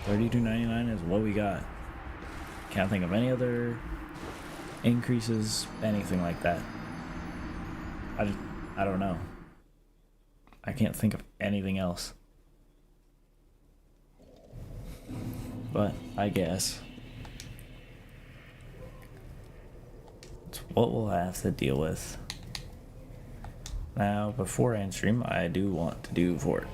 32.99 is what we got. Can't think of any other increases, anything like that. I don't know. I can't think of anything else. But I guess it's what we'll have to deal with. Now, before I end stream, I do want to do Fort.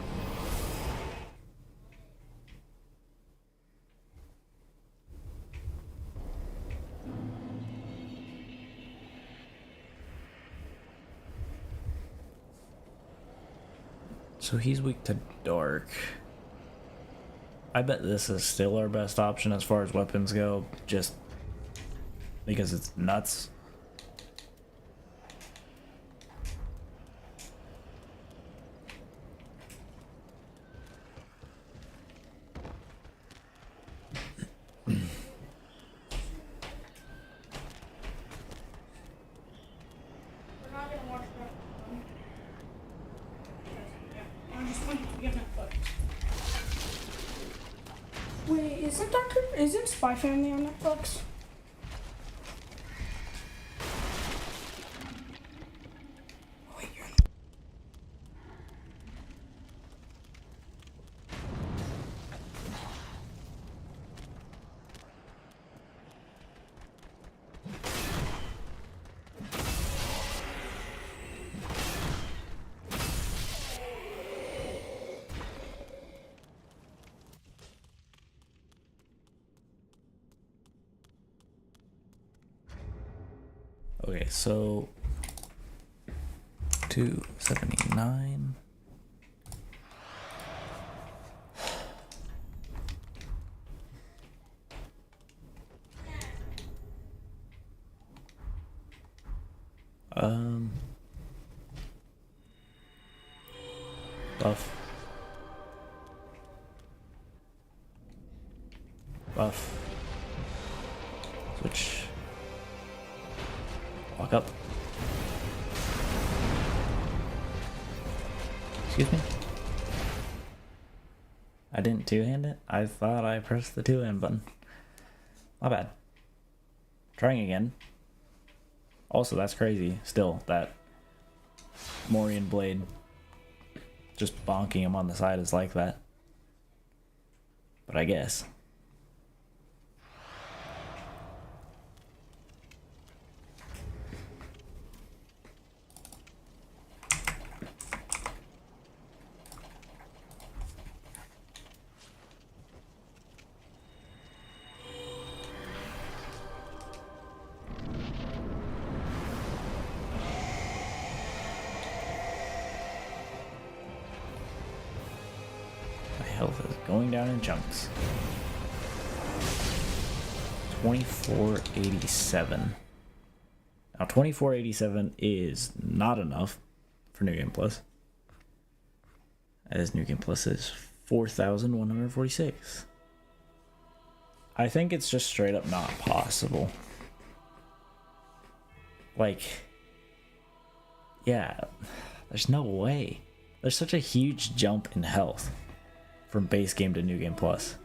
So he's weak to dark. I bet this is still our best option as far as weapons go, just because it's nuts. Isn't Spy Family on Netflix? Wait, you're on Okay, so 279. Buff. Buff. Switch. Walk up. Excuse me? I didn't two-hand it? I thought I pressed the two-hand button. My bad. Trying again. Also, that's crazy. Still, that Morian blade just bonking him on the side is like that. But I guess. My health is going down in chunks. 2487. Now 2487 is not enough for New Game Plus, as New Game Plus is 4146. I think it's just straight up not possible. Like, yeah, there's no way. There's such a huge jump in health from base game to New Game Plus.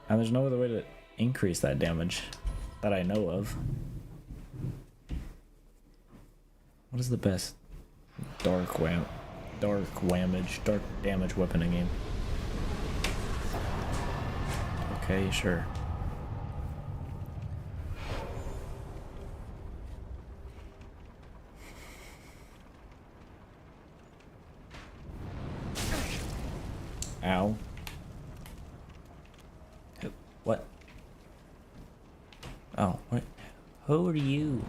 And there's no other way to increase that damage that I know of. What is the best dark damage weapon in game? Okay, sure. Ow. What? Oh, what? Who are you?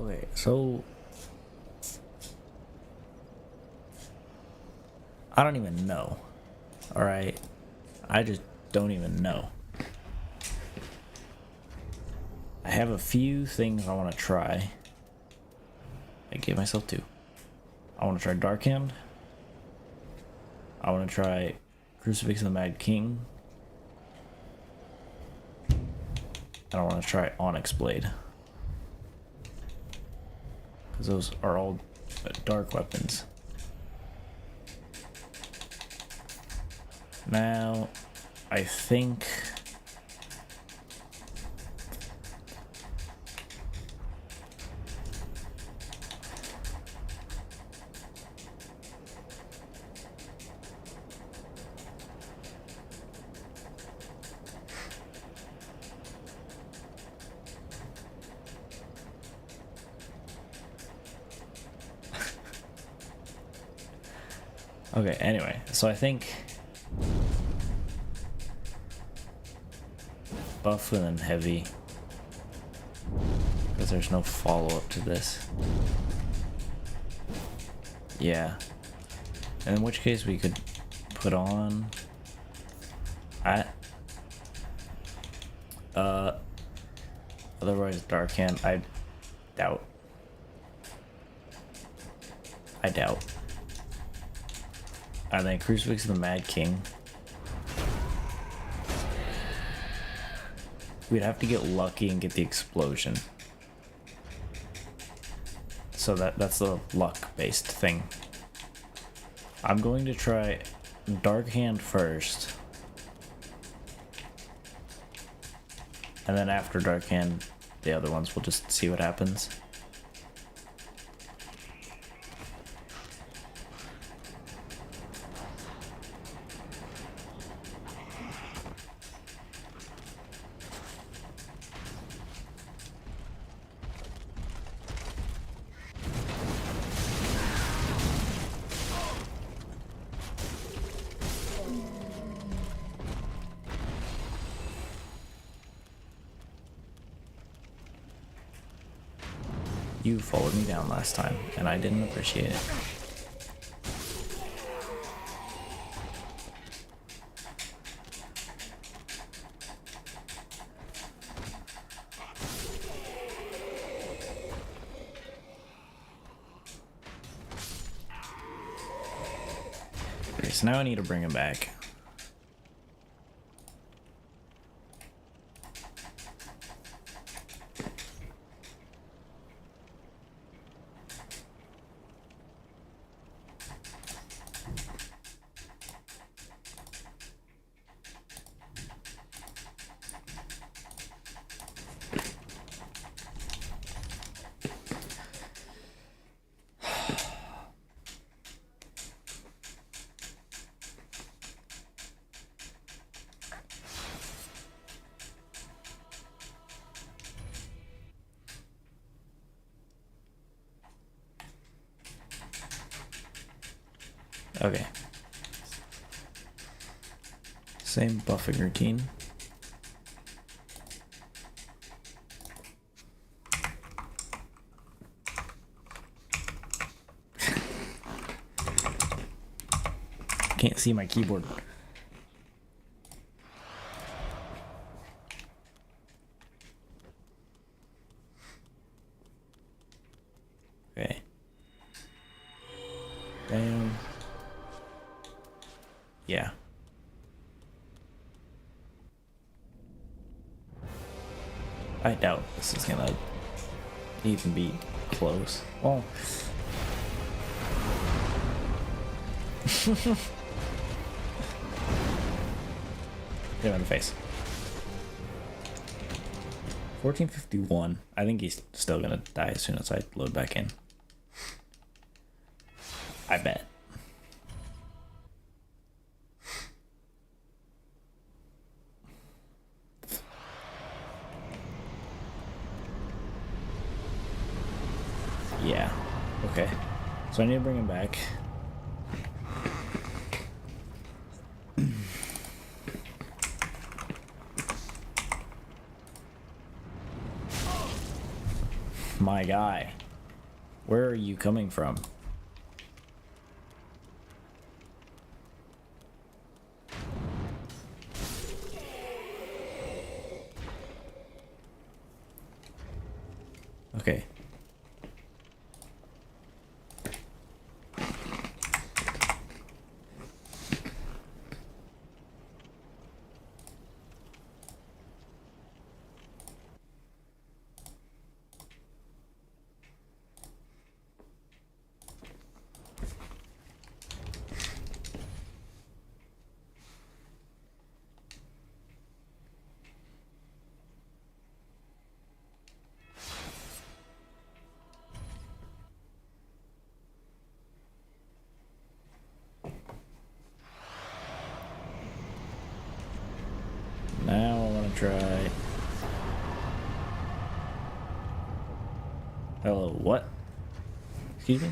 Okay, so I don't even know. All right, I just don't even know. I have a few things I want to try. I gave myself two. I want to try Dark Hand. I want to try Crucifix of the Mad King. And I want to try Onyx Blade. Because those are all dark weapons. Now, I think... Okay, anyway, so I think buff and then heavy, because there's no follow-up to this. Yeah, and in which case we could put on otherwise Dark Hand. I doubt. And then Crucifix of the Mad King. We'd have to get lucky and get the explosion. So that's the luck-based thing. I'm going to try Dark Hand first. And then after Dark Hand, the other ones, we'll just see what happens. You followed me down last time, and I didn't appreciate it. Okay, so now I need to bring him back. Okay. Same buffing routine. Can't see my keyboard. Okay. Bam. Yeah. I doubt this is gonna even be close. Well, hit him in the face. 1451. I think he's still gonna die as soon as I load back in. I bet. Yeah. Okay. So I need to bring him back. My guy. Where are you coming from? Okay. Now I want to try. Hello, what? Excuse me?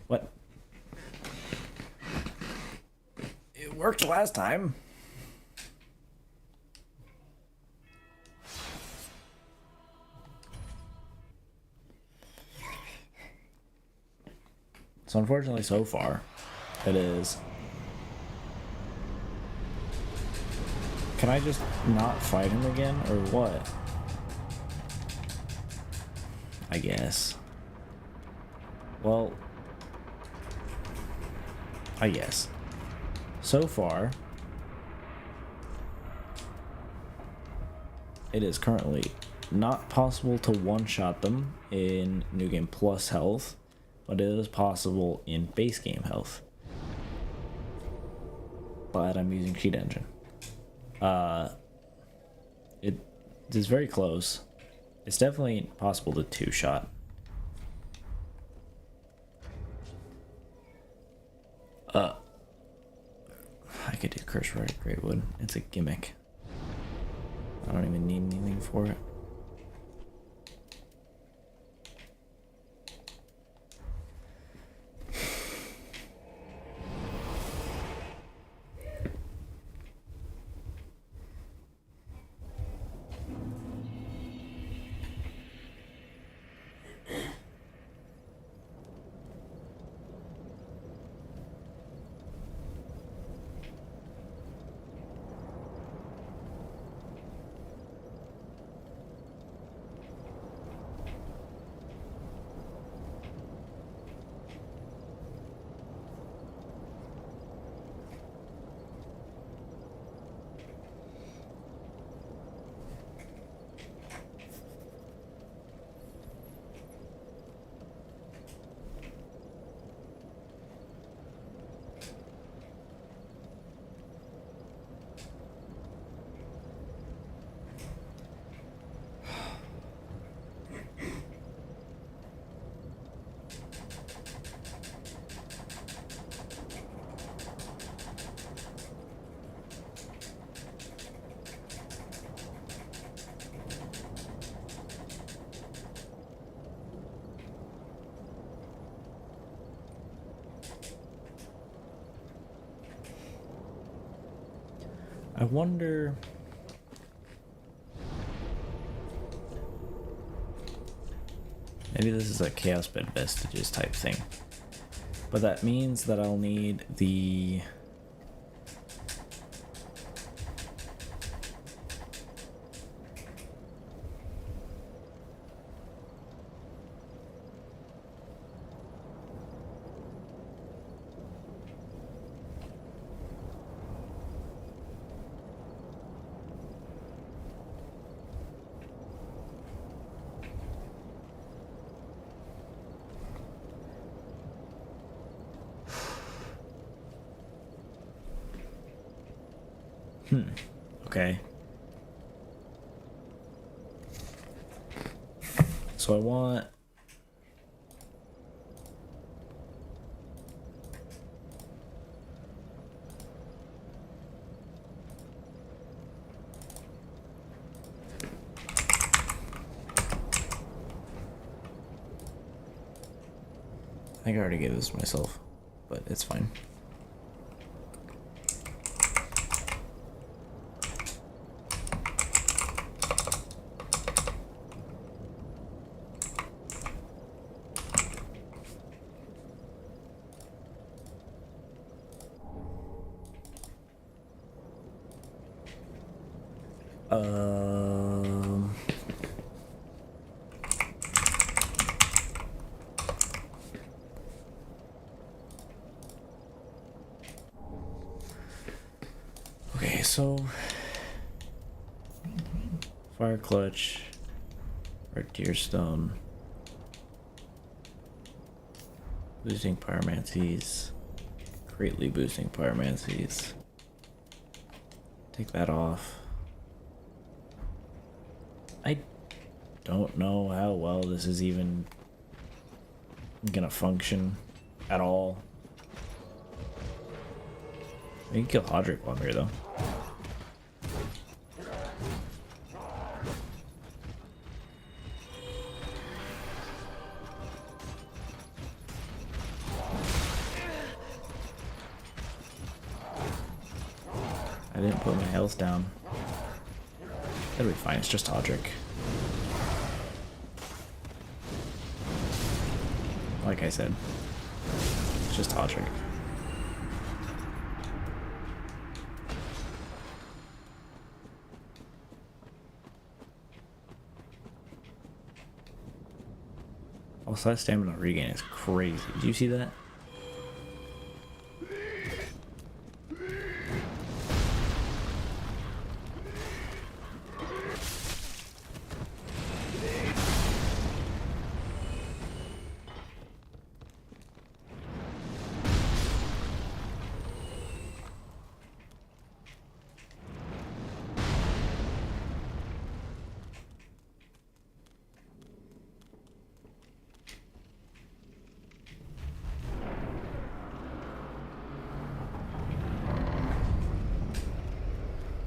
What? It worked last time. So unfortunately, so far, it is. Can I just not fight him again, or what? I guess. Well, I guess. So far, it is currently not possible to one-shot them in New Game Plus health, but it is possible in base game health. But I'm using Cheat Engine. It is very close. It's definitely possible to two-shot. I could do Curse Right Greatwood. It's a gimmick. I don't even need anything for it. I wonder. Maybe this is a Chaos Bed Vestiges type thing. But that means that I'll need the. Okay. So I want. think I already gave this to myself, but it's fine. Um, okay, so fire clutch, red deer stone, boosting pyromancies, greatly boosting pyromancies. Take that off. I don't know how well this is even gonna function at all. I can kill Hodrick while I'm here though. I didn't put my health down. That'll be fine, it's just Hodrick. Like I said, it's just Hodrick. Also, that stamina regain is crazy. Did you see that?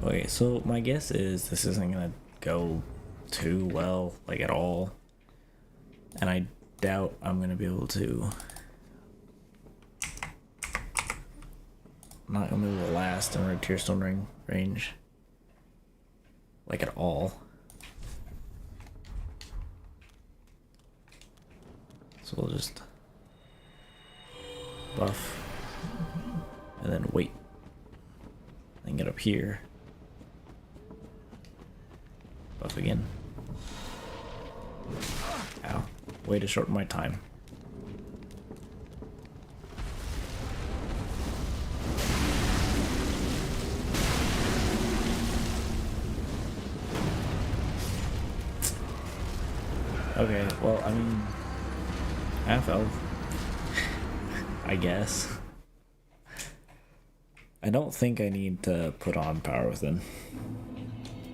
Okay, so my guess is this isn't gonna go too well, like at all. And I doubt I'm gonna be able to. I'm not gonna be able to last in Red Tearstone Ring range. Like at all. So we'll just buff. And then wait. Then get up here. Buff again. Ow. Way to shorten my time. Okay, well, I mean, half elf, I guess. I don't think I need to put on Power Within.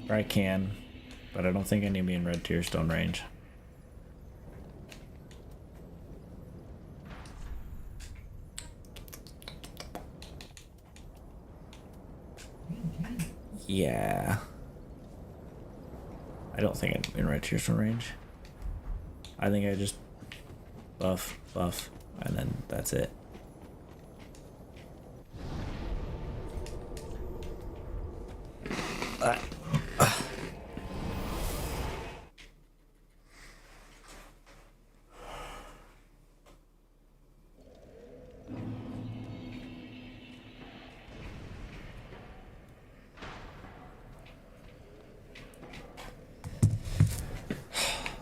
Or I can, but I don't think I need to be in Red Tearstone range. Yeah. I don't think I'm in Red Tearstone range. I think I just buff, and then that's it.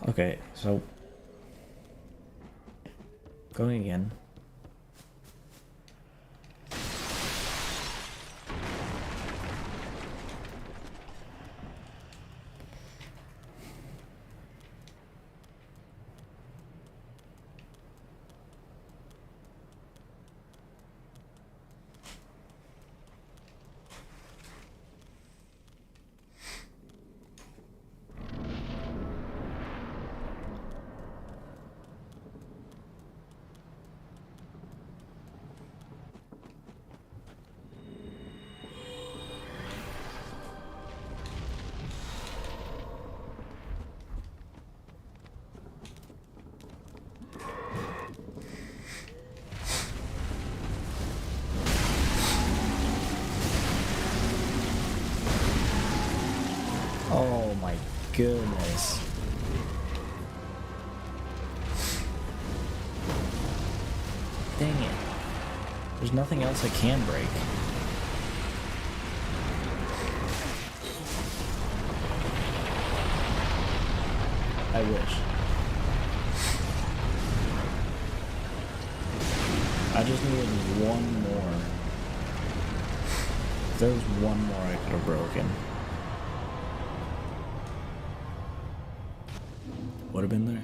Okay, so going again. Oh my goodness. Dang it. There's nothing else I can break. I wish. I just needed one more. If there was one more I could have broken. Would have been there.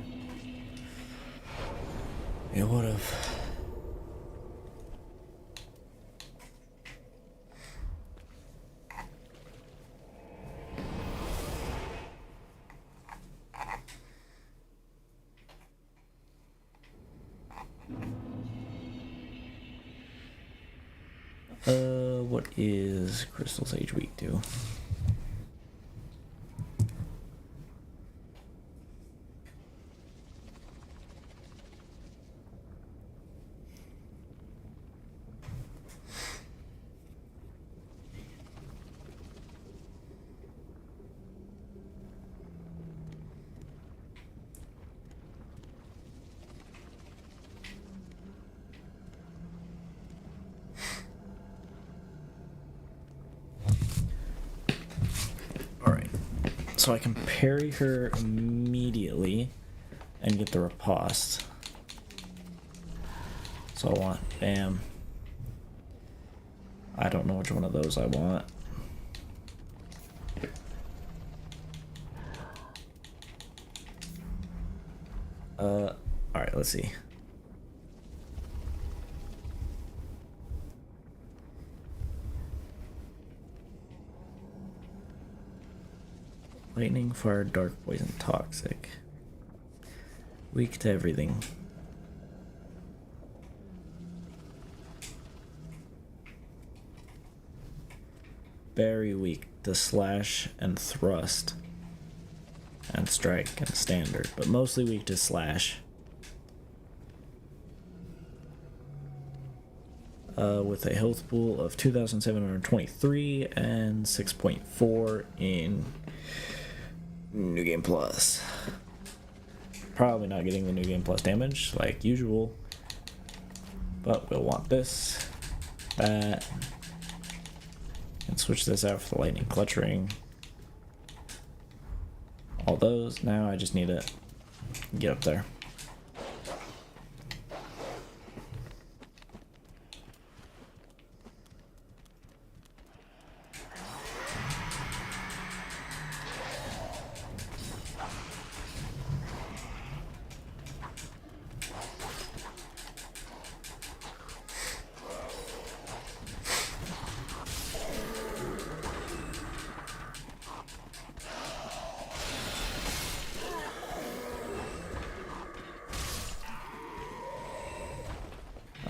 It would have. What is Crystal Sage weak to? So I can parry her immediately and get the riposte. So I want, bam. I don't know which one of those I want. Alright, let's see. Lightning, fire, dark, poison, toxic. Weak to everything. Very weak to slash and thrust. And strike and standard. But mostly weak to slash. With a health pool of 2,723 and 6.4 in New Game Plus. Probably not getting the New Game Plus damage like usual, but we'll want this, that, and switch this out for the Lightning Clutch Ring. All those. Now I just need to get up there.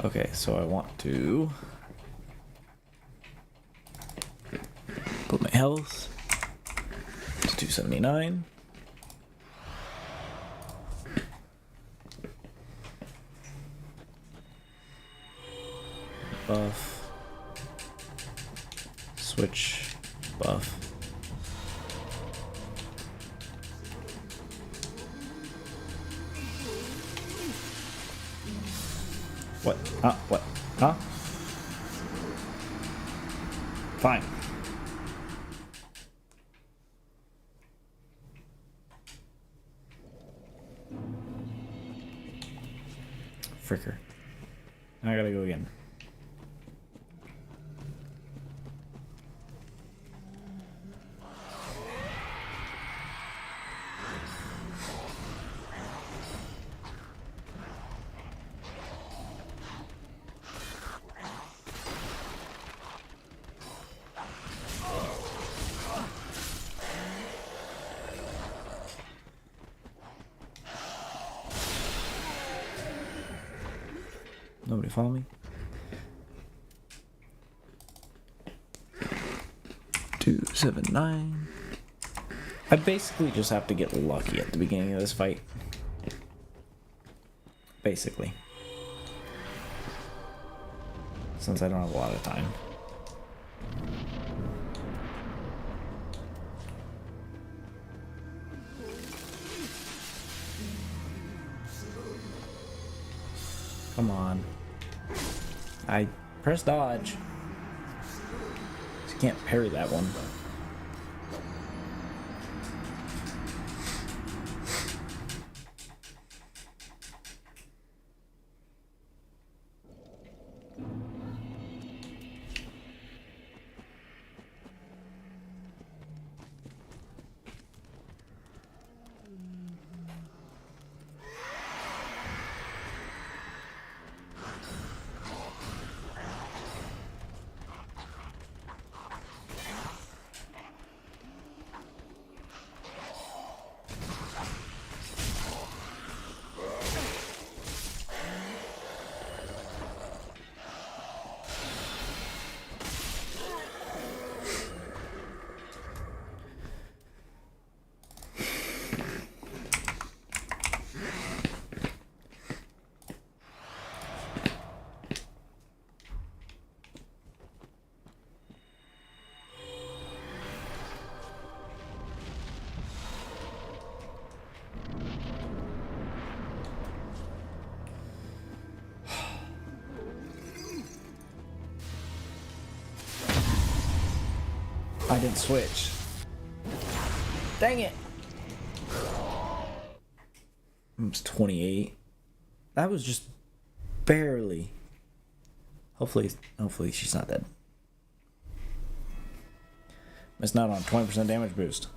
Okay, so I want to put my health to 279. Buff. Switch. Buff. What? Huh? What? Huh? Fine. Fricker. Now I gotta go again. Nobody follow me? 279. I basically just have to get lucky at the beginning of this fight. Basically. Since I don't have a lot of time. Come on. I press dodge. Just can't parry that one. I didn't switch. Dang it. It was 28. That was just barely. Hopefully she's not dead. It's not on 20% damage boost.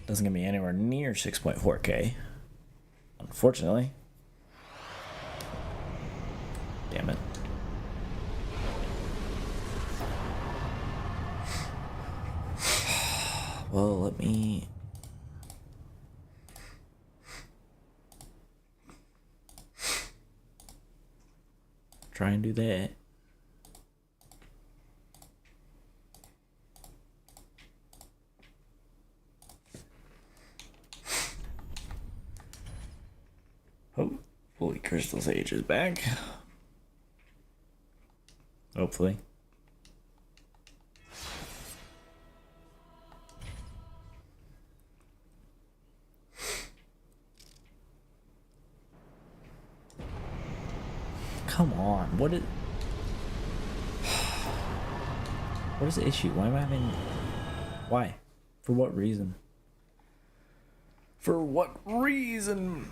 Doesn't get me anywhere near 6.4k. Unfortunately. Damn it. Well, let me... try and do that. Hopefully Crystal Sage is back. Hopefully. Come on, what is the issue? Why am I having... Why? For what reason? For what reason?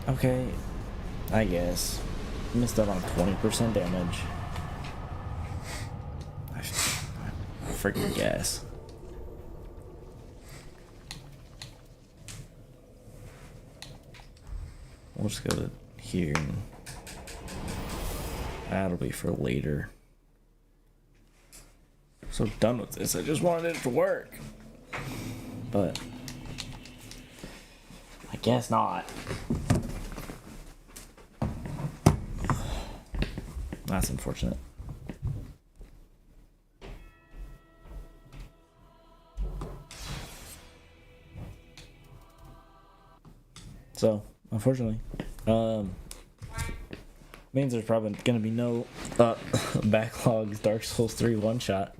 Okay, I guess. Missed out on 20% damage. I freaking guess. We'll just go to here. And that'll be for later. So done with this. I just wanted it to work. But I guess not. That's unfortunate. So, unfortunately, means there's probably going to be no backlogs Dark Souls 3 one-shot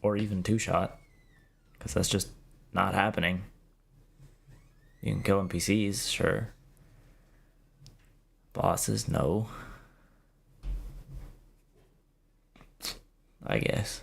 or even two-shot, because that's just not happening. You can kill NPCs, sure. Bosses, no. I guess.